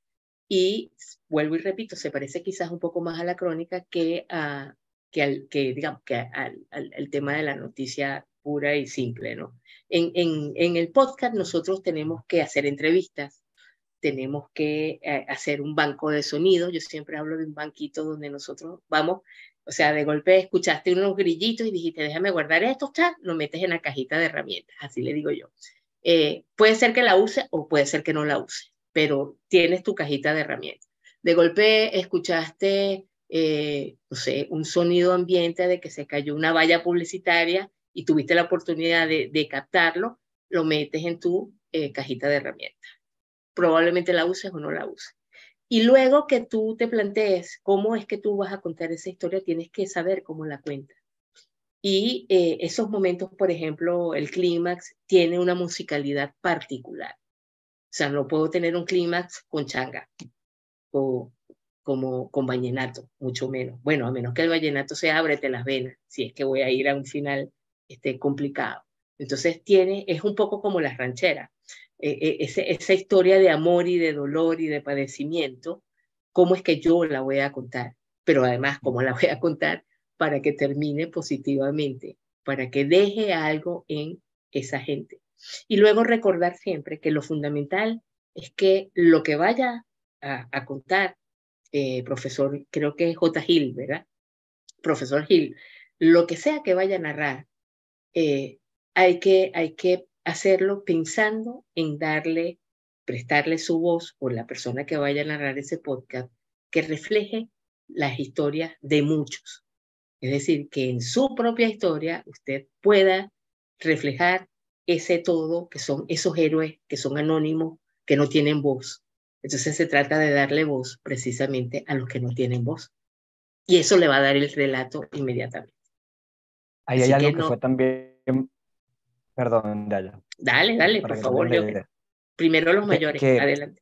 y, vuelvo y repito, se parece quizás un poco más a la crónica digamos, que al tema de la noticia pura y simple, ¿no? En el podcast nosotros tenemos que hacer entrevistas, tenemos que hacer un banco de sonido. Yo siempre hablo de un banquito donde nosotros vamos, o sea, de golpe escuchaste unos grillitos y dijiste, déjame guardar esto, lo metes en la cajita de herramientas, así le digo yo. Puede ser que la use o puede ser que no la use, pero tienes tu cajita de herramientas. De golpe escuchaste, no sé, un sonido ambiente de que se cayó una valla publicitaria y tuviste la oportunidad de captarlo, lo metes en tu cajita de herramientas. Probablemente la uses o no la uses. Y luego que tú te plantees cómo es que tú vas a contar esa historia, tienes que saber cómo la cuentas. Y esos momentos, por ejemplo, el clímax tiene una musicalidad particular. O sea, no puedo tener un clímax con changa o como con vallenato, mucho menos. Bueno, a menos que el vallenato se ábrete las venas, si es que voy a ir a un final complicado. Entonces es un poco como las rancheras. Esa historia de amor y de dolor y de padecimiento, ¿cómo es que yo la voy a contar? Pero además, ¿cómo la voy a contar para que termine positivamente? Para que deje algo en esa gente. Y luego recordar siempre que lo fundamental es que lo que vaya a contar, profesor, creo que es J. Hill, ¿verdad? Profesor Hill, lo que sea que vaya a narrar, hay que hacerlo pensando en prestarle su voz, o la persona que vaya a narrar ese podcast, que refleje las historias de muchos. Es decir, que en su propia historia usted pueda reflejar ese todo, que son esos héroes que son anónimos, que no tienen voz. Entonces se trata de darle voz precisamente a los que no tienen voz. Y eso le va a dar el relato inmediatamente. Ahí hay algo que fue también, perdón, Yaya. Dale, por favor, yo. Primero los mayores, adelante.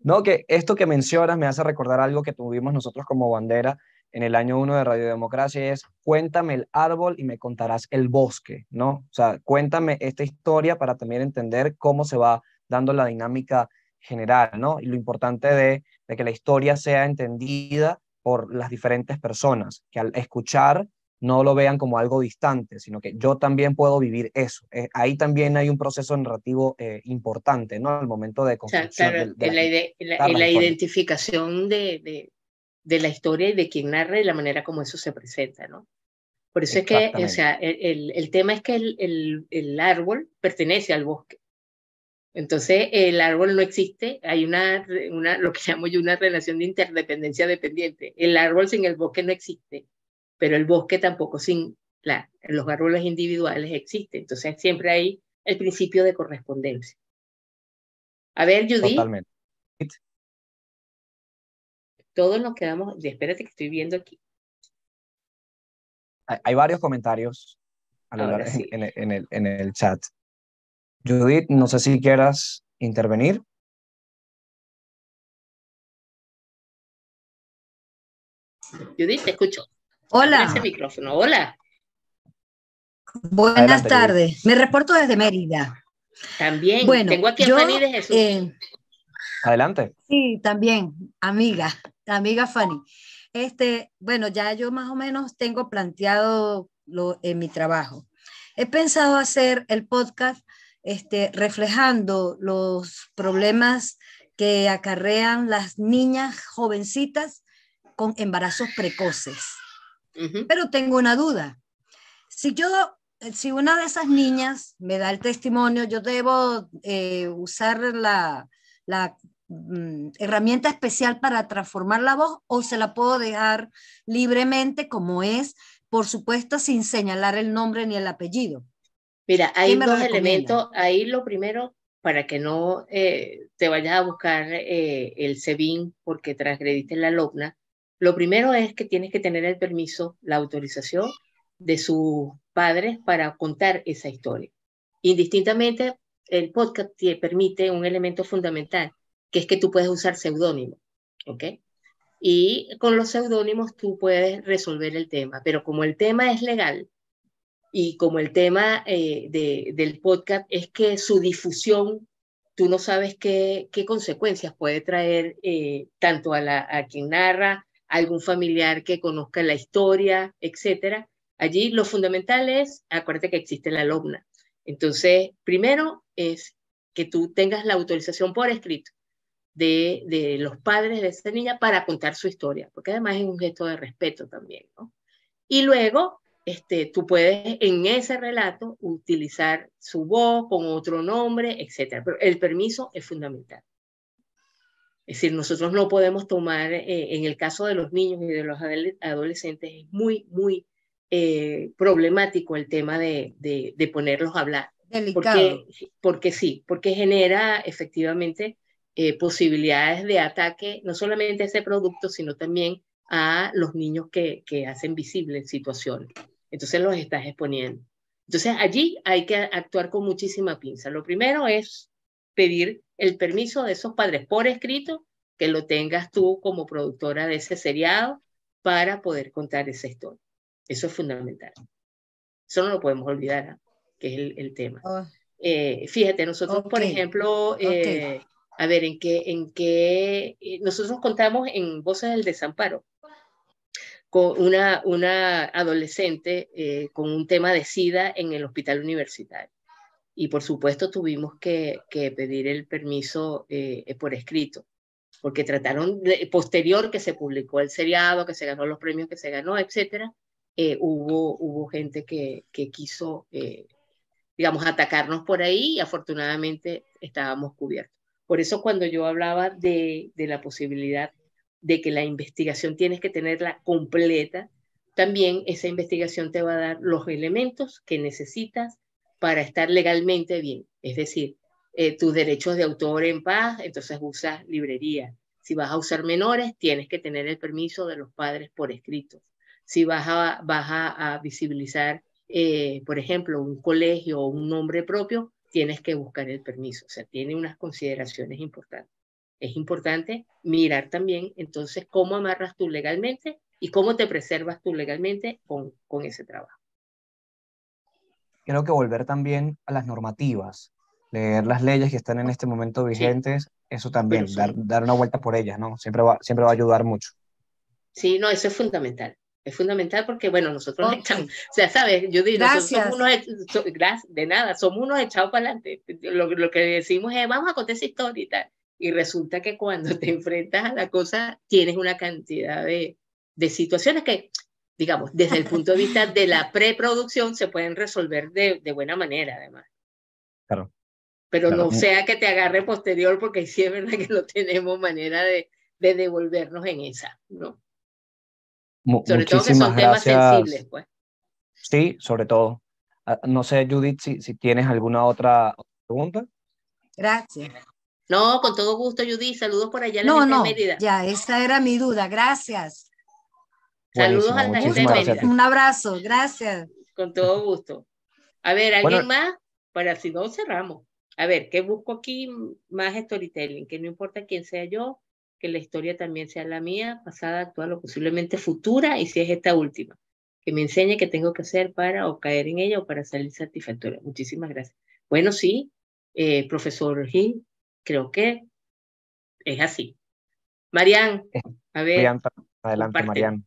No, que esto que mencionas me hace recordar algo que tuvimos nosotros como bandera en el año 1 de Radiodemocracia, es cuéntame el árbol y me contarás el bosque, ¿no? O sea, cuéntame esta historia para también entender cómo se va dando la dinámica general, ¿no? Y lo importante de que la historia sea entendida por las diferentes personas, que al escuchar no lo vean como algo distante, sino que yo también puedo vivir eso. Ahí también hay un proceso narrativo importante, ¿no? Al momento de construcción. Claro, en la identificación de la historia y de quien narra y la manera como eso se presenta, ¿no? Por eso es que, o sea, el tema es que el árbol pertenece al bosque. Entonces, el árbol no existe, hay lo que llamo yo una relación de interdependencia dependiente. El árbol sin el bosque no existe, pero el bosque tampoco sin los árboles individuales existe. Entonces, siempre hay el principio de correspondencia. A ver, Judy. Totalmente. Todos nos quedamos, espérate que estoy viendo aquí. Hay varios comentarios Sí. en el chat. Judith, no sé si quieras intervenir. Judith, te escucho. Hola. Abre ese micrófono. Hola. Buenas Adelante, tardes. Judith. Me reporto desde Mérida. También. Bueno, tengo aquí a Fanny de Jesús. Adelante. Sí, también, amiga Fanny. Bueno, ya yo más o menos tengo planteado en mi trabajo. He pensado hacer el podcast reflejando los problemas que acarrean las niñas jovencitas con embarazos precoces. Pero tengo una duda. Si una de esas niñas me da el testimonio, yo debo usar la herramienta especial para transformar la voz, o se la puedo dejar libremente como es, por supuesto, sin señalar el nombre ni el apellido. Mira, hay dos elementos. Ahí lo primero, para que no te vayas a buscar el SEBIN porque transgrediste la LOCNA, lo primero es que tienes que tener el permiso, la autorización de sus padres para contar esa historia. Indistintamente, el podcast te permite un elemento fundamental, que es que tú puedes usar seudónimo, ¿ok? y con los seudónimos tú puedes resolver el tema, pero como el tema es legal y como el tema del podcast es que su difusión, tú no sabes qué consecuencias puede traer tanto a quien narra, a algún familiar que conozca la historia, etcétera. Allí lo fundamental es, acuérdate que existe la LOBNA. Entonces, primero es que tú tengas la autorización por escrito de los padres de esa niña para contar su historia, porque además es un gesto de respeto también, ¿no? Y luego, tú puedes en ese relato utilizar su voz con otro nombre, etcétera. Pero el permiso es fundamental. Es decir, nosotros no podemos tomar, en el caso de los niños y de los adolescentes, es muy, muy problemático el tema de ponerlos a hablar. Delicado. Porque sí, porque genera efectivamente posibilidades de ataque, no solamente a ese producto, sino también a los niños que hacen visibles situaciones. Entonces los estás exponiendo. Entonces allí hay que actuar con muchísima pinza. Lo primero es pedir el permiso de esos padres por escrito, que lo tengas tú como productora de ese seriado para poder contar esa historia. Eso es fundamental. Eso no lo podemos olvidar, ¿eh? Que es el tema. Fíjate, nosotros, por ejemplo, a ver, nosotros contamos en Voces del Desamparo con una adolescente con un tema de SIDA en el hospital universitario. Y por supuesto tuvimos que pedir el permiso por escrito, porque trataron, posterior que se publicó el seriado, que se ganó los premios que se ganó, etcétera, hubo gente que quiso, digamos, atacarnos por ahí y afortunadamente estábamos cubiertos. Por eso cuando yo hablaba de la posibilidad de que la investigación tienes que tenerla completa, también esa investigación te va a dar los elementos que necesitas para estar legalmente bien. Es decir, tus derechos de autor en paz, entonces usas librería. Si vas a usar menores, tienes que tener el permiso de los padres por escrito. Si vas a visibilizar, por ejemplo, un colegio o un nombre propio, tienes que buscar el permiso. O sea, tiene unas consideraciones importantes. Es importante mirar también, entonces, cómo amarras tú legalmente y cómo te preservas tú legalmente con ese trabajo. Creo que volver también a las normativas, leer las leyes que están en este momento vigentes, sí, eso también, dar una vuelta por ellas, ¿no? Siempre va a ayudar mucho. Sí, no, eso es fundamental. Es fundamental porque, bueno, nosotros echamos, o sea, ¿sabes? Yo digo, nosotros somos de nada, somos unos echados para adelante. Lo que decimos es, vamos a contar esa historia y tal. Y resulta que cuando te enfrentas a la cosa, tienes una cantidad de situaciones que, digamos, desde el punto de vista de la preproducción, se pueden resolver de buena manera, además. Claro. Pero claro, no sea que te agarre posterior, porque sí es verdad que no tenemos manera de devolvernos en esa, ¿no? Sobre todo que son temas sensibles, pues. Sí, sobre todo. No sé, Judith, si tienes alguna otra pregunta. Gracias. No, con todo gusto, Judith. Saludos por allá a la gente de Mérida. Ya, esa era mi duda. Gracias. Saludos a la gente de Mérida. Un abrazo, gracias. Con todo gusto. A ver, ¿alguien más? Para si no, cerramos. A ver, ¿qué busco aquí? Más storytelling, que no importa quién sea yo, que la historia también sea la mía, pasada, actual o posiblemente futura, y si es esta última, que me enseñe qué tengo que hacer para o caer en ella o para salir satisfactoria. Muchísimas gracias. Bueno, sí, profesor Gil, creo que es así. Marian, a ver. Adelante, Marian.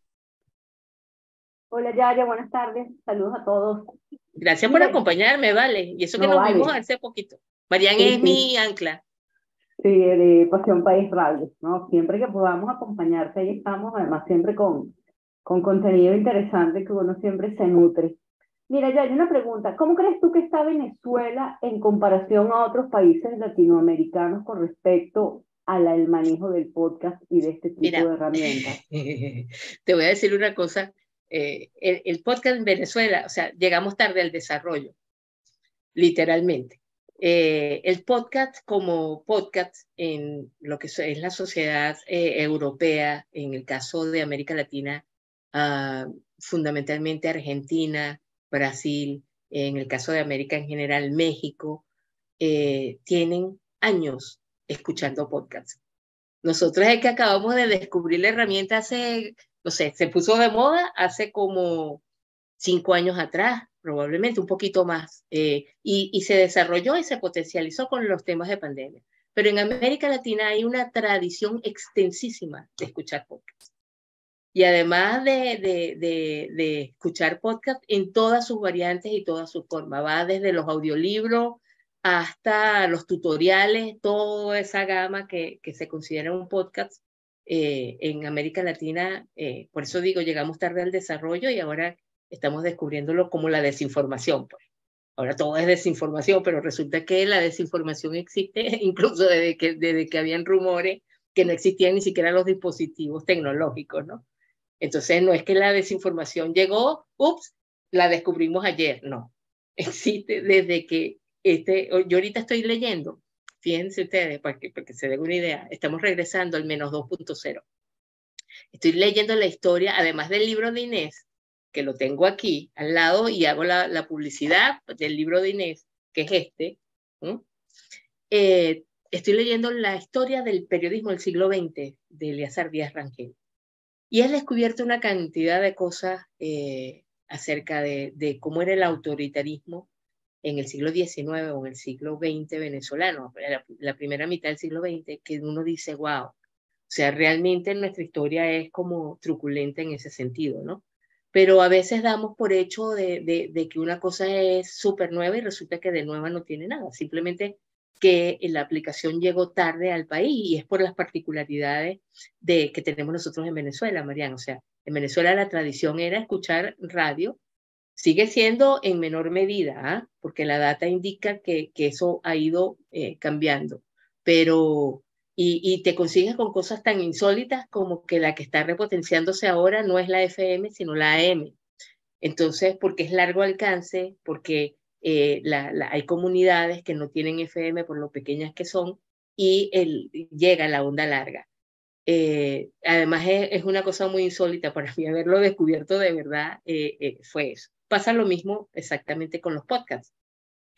Hola, Yaya, buenas tardes. Saludos a todos. Gracias por acompañarme, vale. Y eso que nos vimos hace poquito. Marian es mi ancla. Sí, de Pasión País Radio, ¿no? Siempre que podamos acompañarte, ahí estamos, además siempre con contenido interesante que uno siempre se nutre. Mira, ya hay una pregunta. ¿Cómo crees tú que está Venezuela en comparación a otros países latinoamericanos con respecto al manejo del podcast y de este tipo de herramientas? Te voy a decir una cosa. El podcast en Venezuela, o sea, llegamos tarde al desarrollo, literalmente. El podcast como podcast en lo que es la sociedad europea, en el caso de América Latina, fundamentalmente Argentina, Brasil, en el caso de América en general, México, tienen años escuchando podcasts. Nosotros es que acabamos de descubrir la herramienta hace, no sé, se puso de moda hace como 5 años atrás, probablemente un poquito más, y se desarrolló y se potencializó con los temas de pandemia. Pero en América Latina hay una tradición extensísima de escuchar podcasts. Y además de escuchar podcasts en todas sus variantes y todas sus formas, va desde los audiolibros hasta los tutoriales, toda esa gama que se considera un podcast en América Latina. Por eso digo, llegamos tarde al desarrollo y ahora estamos descubriéndolo como la desinformación, pues. Ahora todo es desinformación, pero resulta que la desinformación existe incluso desde que habían rumores que no existían ni siquiera los dispositivos tecnológicos, ¿no? Entonces no es que la desinformación llegó, ups, la descubrimos ayer, no. Existe desde que yo ahorita estoy leyendo, fíjense ustedes, para que se den una idea, estamos regresando al menos 2.0. Estoy leyendo la historia, además del libro de Inés, que lo tengo aquí al lado y hago la publicidad del libro de Inés, que es este. Estoy leyendo la historia del periodismo del siglo XX de Eleazar Díaz Rangel. Y he descubierto una cantidad de cosas acerca de cómo era el autoritarismo en el siglo XIX o en el siglo XX venezolano, la primera mitad del siglo XX, que uno dice, wow, o sea, realmente nuestra historia es como truculenta en ese sentido, ¿no? Pero a veces damos por hecho de que una cosa es súper nueva y resulta que de nueva no tiene nada, simplemente que la aplicación llegó tarde al país y es por las particularidades que tenemos nosotros en Venezuela, Mariana. O sea, en Venezuela la tradición era escuchar radio, sigue siendo en menor medida, porque la data indica que eso ha ido cambiando, pero y te consigues con cosas tan insólitas como que la que está repotenciándose ahora no es la FM, sino la AM. Entonces, porque es largo alcance, porque hay comunidades que no tienen FM por lo pequeñas que son y llega la onda larga. Además es una cosa muy insólita para mí haberlo descubierto de verdad, fue eso. Pasa lo mismo exactamente con los podcasts.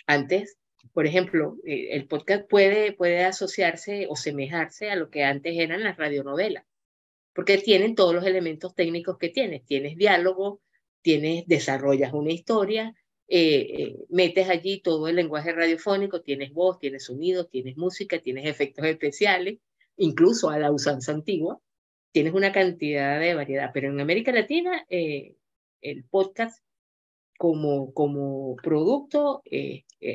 Antes, por ejemplo, el podcast puede asociarse o semejarse a lo que antes eran las radionovelas, porque tienen todos los elementos técnicos que tienes. Tienes diálogo, desarrollas una historia, metes allí todo el lenguaje radiofónico, tienes voz, tienes sonido, tienes música, tienes efectos especiales, incluso a la usanza antigua, tienes una cantidad de variedad. Pero en América Latina, el podcast como producto,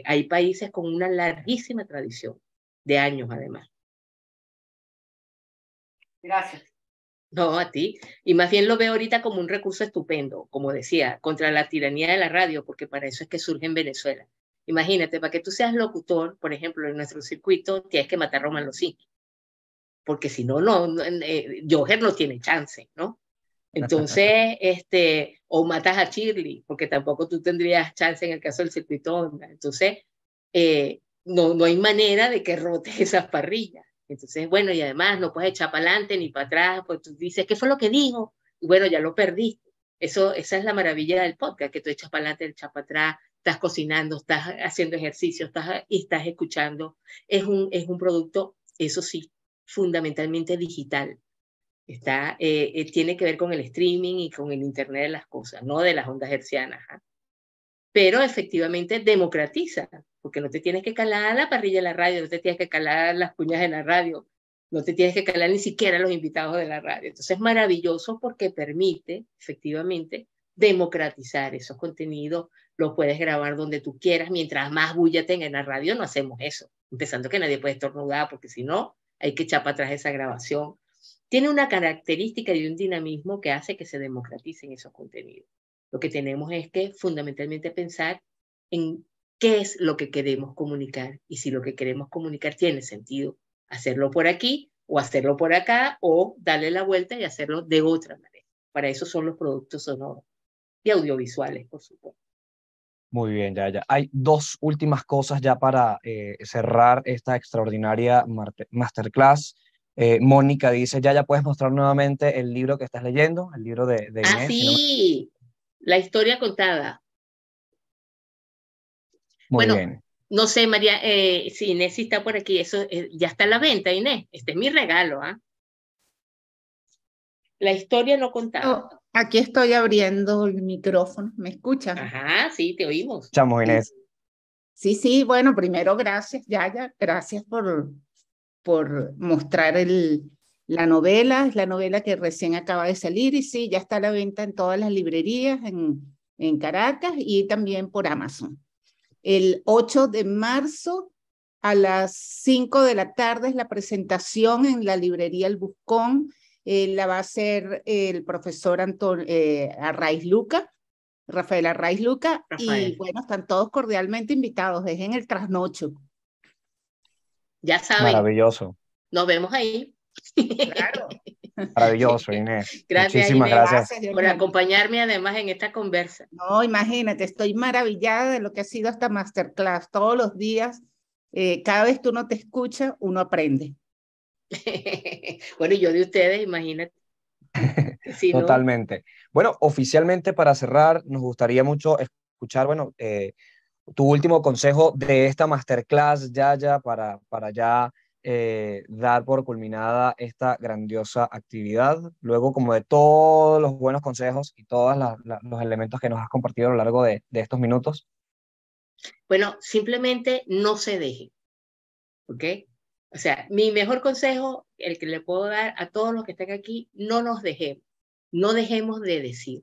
hay países con una larguísima tradición, de años además. Gracias. No, a ti. Y más bien lo veo ahorita como un recurso estupendo, como decía, contra la tiranía de la radio, porque para eso es que surge en Venezuela. Imagínate, para que tú seas locutor, por ejemplo, en nuestro circuito, tienes que matar a Román Losinski, porque si no, Joher no tiene chance, ¿no? Entonces, o matas a Shirley, porque tampoco tú tendrías chance en el caso del circuito Onda. Entonces, no hay manera de que rotes esas parrillas. Entonces, bueno, y además no puedes echar para adelante ni para atrás, pues tú dices, ¿qué fue lo que dijo? Y bueno, ya lo perdiste. Esa es la maravilla del podcast, que tú echas para adelante, echas para atrás, estás cocinando, estás haciendo ejercicio, estás escuchando. Es un producto, eso sí, fundamentalmente digital. Tiene que ver con el streaming y con el Internet de las cosas, no de las ondas hertzianas. Pero efectivamente democratiza, porque no te tienes que calar la parrilla de la radio, no te tienes que calar las cuñas de la radio, no te tienes que calar ni siquiera los invitados de la radio. Entonces es maravilloso porque permite efectivamente democratizar esos contenidos, los puedes grabar donde tú quieras, mientras más bulla tenga en la radio no hacemos eso, empezando que nadie puede estornudar, porque si no hay que echar para atrás esa grabación. Tiene una característica y un dinamismo que hace que se democraticen esos contenidos. Lo que tenemos es que fundamentalmente pensar en qué es lo que queremos comunicar y si lo que queremos comunicar tiene sentido hacerlo por aquí o hacerlo por acá o darle la vuelta y hacerlo de otra manera. Para eso son los productos sonoros y audiovisuales, por supuesto. Muy bien, ya. Hay dos últimas cosas ya para cerrar esta extraordinaria masterclass. Mónica dice, ya puedes mostrar nuevamente el libro que estás leyendo, el libro de Inés. Ah, sí, La historia contada. Muy bien. No sé, María, si Inés sí está por aquí, eso ya está a la venta, Inés. Este es mi regalo, ¿ah? La historia no contada. Oh, aquí estoy abriendo el micrófono. ¿Me escuchan? Ajá, sí, te oímos. Chamo, Inés. Sí, sí, bueno, primero gracias, Yaya, gracias por mostrar la novela, es la novela que recién acaba de salir y sí, ya está a la venta en todas las librerías en Caracas y también por Amazon. El 8 de marzo a las 5 de la tarde es la presentación en la librería El Buscón, la va a hacer el profesor Arraiz Luca, Rafael Arraiz Luca, Rafael. y bueno, están todos cordialmente invitados, es en el trasnocho. Ya saben. Maravilloso. Nos vemos ahí. Claro. Maravilloso, Inés. Gracias, Muchísimas Inés, gracias. por acompañarme además en esta conversa. No, imagínate, estoy maravillada de lo que ha sido esta masterclass. Todos los días, cada vez que uno te escucha, uno aprende. Bueno, y yo de ustedes, imagínate. Si Totalmente. No... Bueno, oficialmente para cerrar, nos gustaría mucho escuchar, bueno, tu último consejo de esta masterclass, Yaya, para ya dar por culminada esta grandiosa actividad, luego como de todos los buenos consejos y todos los elementos que nos has compartido a lo largo de estos minutos. Bueno, simplemente no se deje, ¿ok? O sea, mi mejor consejo, el que le puedo dar a todos los que están aquí, no nos dejemos, no dejemos de decir,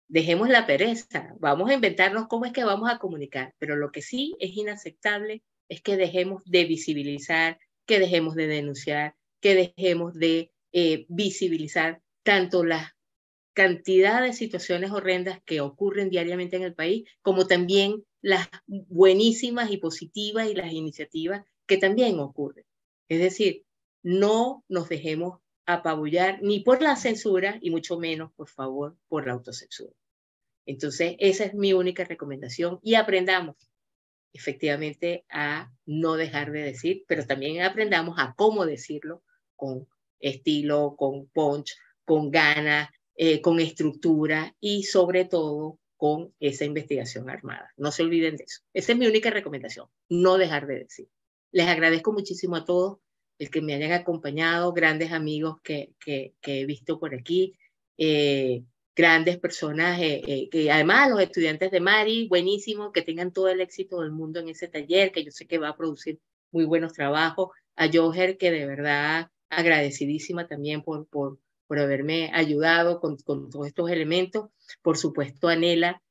dejemos la pereza, vamos a inventarnos cómo es que vamos a comunicar, pero lo que sí es inaceptable es que dejemos de visibilizar, que dejemos de denunciar, que dejemos de visibilizar tanto la cantidad de situaciones horrendas que ocurren diariamente en el país, como también las buenísimas y positivas y las iniciativas que también ocurren. Es decir, no nos dejemos apabullar ni por la censura y mucho menos, por favor, por la autocensura. Entonces, esa es mi única recomendación y aprendamos efectivamente a no dejar de decir, pero también aprendamos a cómo decirlo con estilo, con punch, con ganas, con estructura y sobre todo con esa investigación armada. No se olviden de eso. Esa es mi única recomendación, no dejar de decir. Les agradezco muchísimo a todos el que me hayan acompañado, grandes amigos que he visto por aquí, grandes personas, que además los estudiantes de Mari, buenísimo, que tengan todo el éxito del mundo en ese taller, que yo sé que va a producir muy buenos trabajos, a Joher, que de verdad agradecidísima también por haberme ayudado con todos estos elementos, por supuesto a Nela,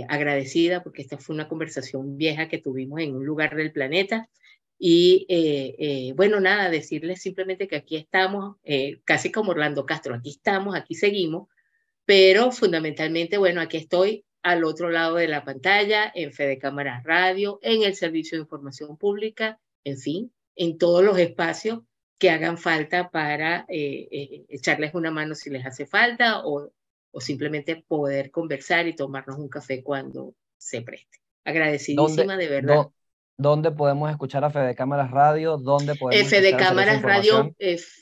agradecida, porque esta fue una conversación vieja que tuvimos en un lugar del planeta, y bueno, nada, decirles simplemente que aquí estamos, casi como Orlando Castro, aquí estamos, aquí seguimos, pero fundamentalmente, bueno, aquí estoy al otro lado de la pantalla, en Fede Cámaras Radio, en el Servicio de Información Pública, en fin, en todos los espacios que hagan falta para echarles una mano si les hace falta o simplemente poder conversar y tomarnos un café cuando se preste. Agradecidísima, de verdad. ¿Dónde podemos escuchar a Fede Cámaras Radio? ¿Dónde podemos escuchar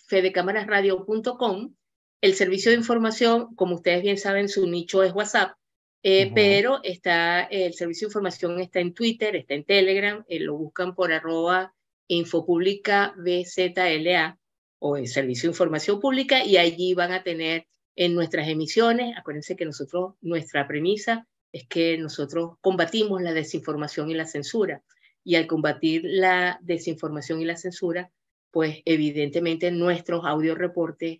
fedecámarasradio.com. El servicio de información, como ustedes bien saben, su nicho es WhatsApp, pero está, el servicio de información está en Twitter, está en Telegram, lo buscan por @infopublicabzla o el servicio de información pública, y allí van a tener en nuestras emisiones. Acuérdense que nosotros, nuestra premisa es que nosotros combatimos la desinformación y la censura, y al combatir la desinformación y la censura, pues evidentemente nuestros audioreportes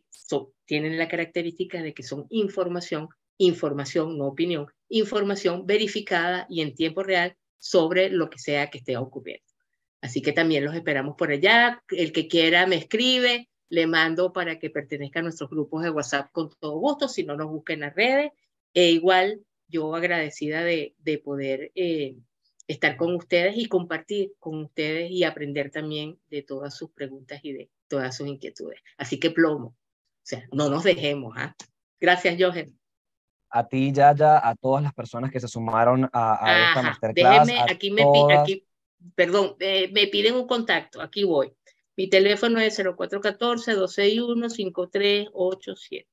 tienen la característica de que son información, no opinión, información verificada y en tiempo real sobre lo que sea que esté ocurriendo. Así que también los esperamos por allá. El que quiera me escribe, le mando para que pertenezca a nuestros grupos de WhatsApp con todo gusto, si no nos busca en las redes. Igual yo agradecida de poder estar con ustedes y compartir con ustedes y aprender también de todas sus preguntas y de todas sus inquietudes. Así que plomo, o sea, no nos dejemos. Gracias, Joher. A ti, Yaya, a todas las personas que se sumaron a esta masterclass. Déjenme, me piden un contacto, aquí voy. Mi teléfono es 0414-261-5387.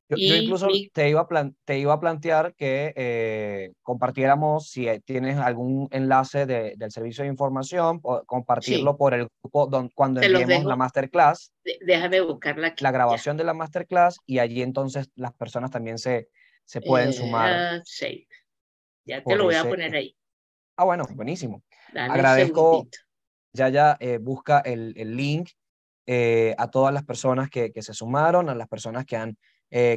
Yo incluso te iba a plantear que compartiéramos, si tienes algún enlace del servicio de información, compartirlo Sí, por el grupo cuando te los enviemos la dejo. masterclass, Déjame buscarla aquí. la Ya. grabación de la masterclass, y allí entonces las personas también se pueden sumar Save. Ya te por lo voy a ese. poner ahí. Ah, bueno, buenísimo. Dame un Agradezco, segundito. Yaya, busca el link a todas las personas que se sumaron, a las personas que han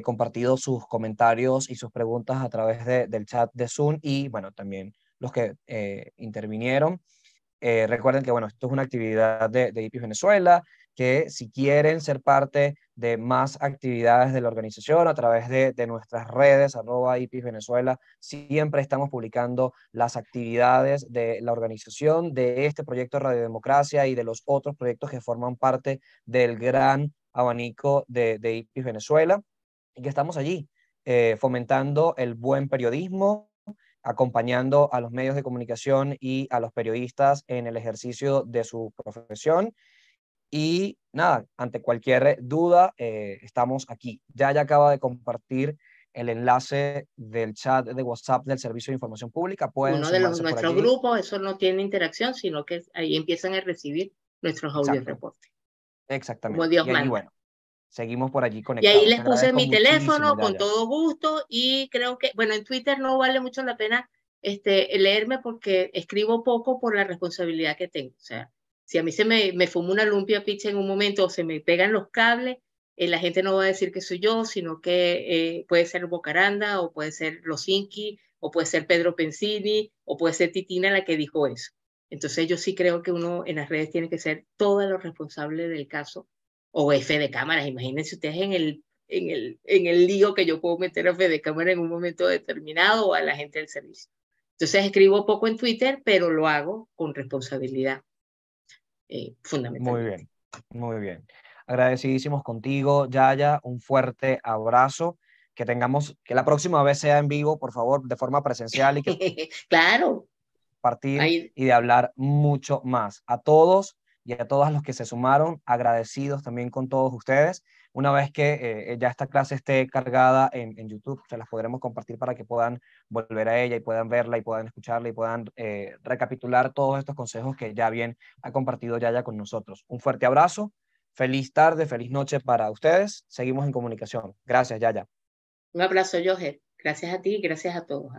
compartido sus comentarios y sus preguntas a través del chat de Zoom, y bueno, también los que intervinieron. Recuerden que, bueno, esto es una actividad de IPIS Venezuela, que si quieren ser parte de más actividades de la organización a través de nuestras redes, @IPIS Venezuela, siempre estamos publicando las actividades de la organización, de este proyecto de Radiodemocracia y de los otros proyectos que forman parte del gran abanico de IPIS Venezuela, y que estamos allí fomentando el buen periodismo, acompañando a los medios de comunicación y a los periodistas en el ejercicio de su profesión. Y nada, ante cualquier duda, estamos aquí. Ya acaba de compartir el enlace del chat de WhatsApp del Servicio de Información Pública. Pueden Uno de sumarse por nuestros allí. grupos, eso no tiene interacción, sino que ahí empiezan a recibir nuestros audio Exacto, reportes. exactamente. Como Dios Y allí, manda. bueno, seguimos por allí Y ahí conectados. les Te puse agradezco mi muchísimo, teléfono con Yaya. todo gusto y creo que, bueno, en Twitter no vale mucho la pena leerme porque escribo poco por la responsabilidad que tengo. O sea, si a mí se me fuma una lumpia pizza en un momento o se me pegan los cables, la gente no va a decir que soy yo, sino que puede ser Bocaranda o puede ser Los Inky o puede ser Pedro Pensini o puede ser Titina la que dijo eso. Entonces yo sí creo que uno en las redes tiene que ser todo lo responsable del caso o F de cámaras. Imagínense ustedes en el lío que yo puedo meter a F de cámara en un momento determinado o a la gente del servicio. Entonces escribo poco en Twitter, pero lo hago con responsabilidad, Muy fundamentalmente. bien, muy bien. Agradecidísimos contigo, Yaya. Un fuerte abrazo. Que la próxima vez sea en vivo, por favor, de forma presencial, y que Claro. compartir Ahí, y de hablar mucho más. A todos y a todas los que se sumaron, agradecidos también con todos ustedes. Una vez que ya esta clase esté cargada en YouTube, se las podremos compartir para que puedan volver a ella y puedan verla y puedan escucharla y puedan recapitular todos estos consejos que ya bien ha compartido Yaya con nosotros. Un fuerte abrazo, feliz tarde, feliz noche para ustedes. Seguimos en comunicación. Gracias, Yaya. un abrazo, Joher. Gracias a ti y gracias a todos.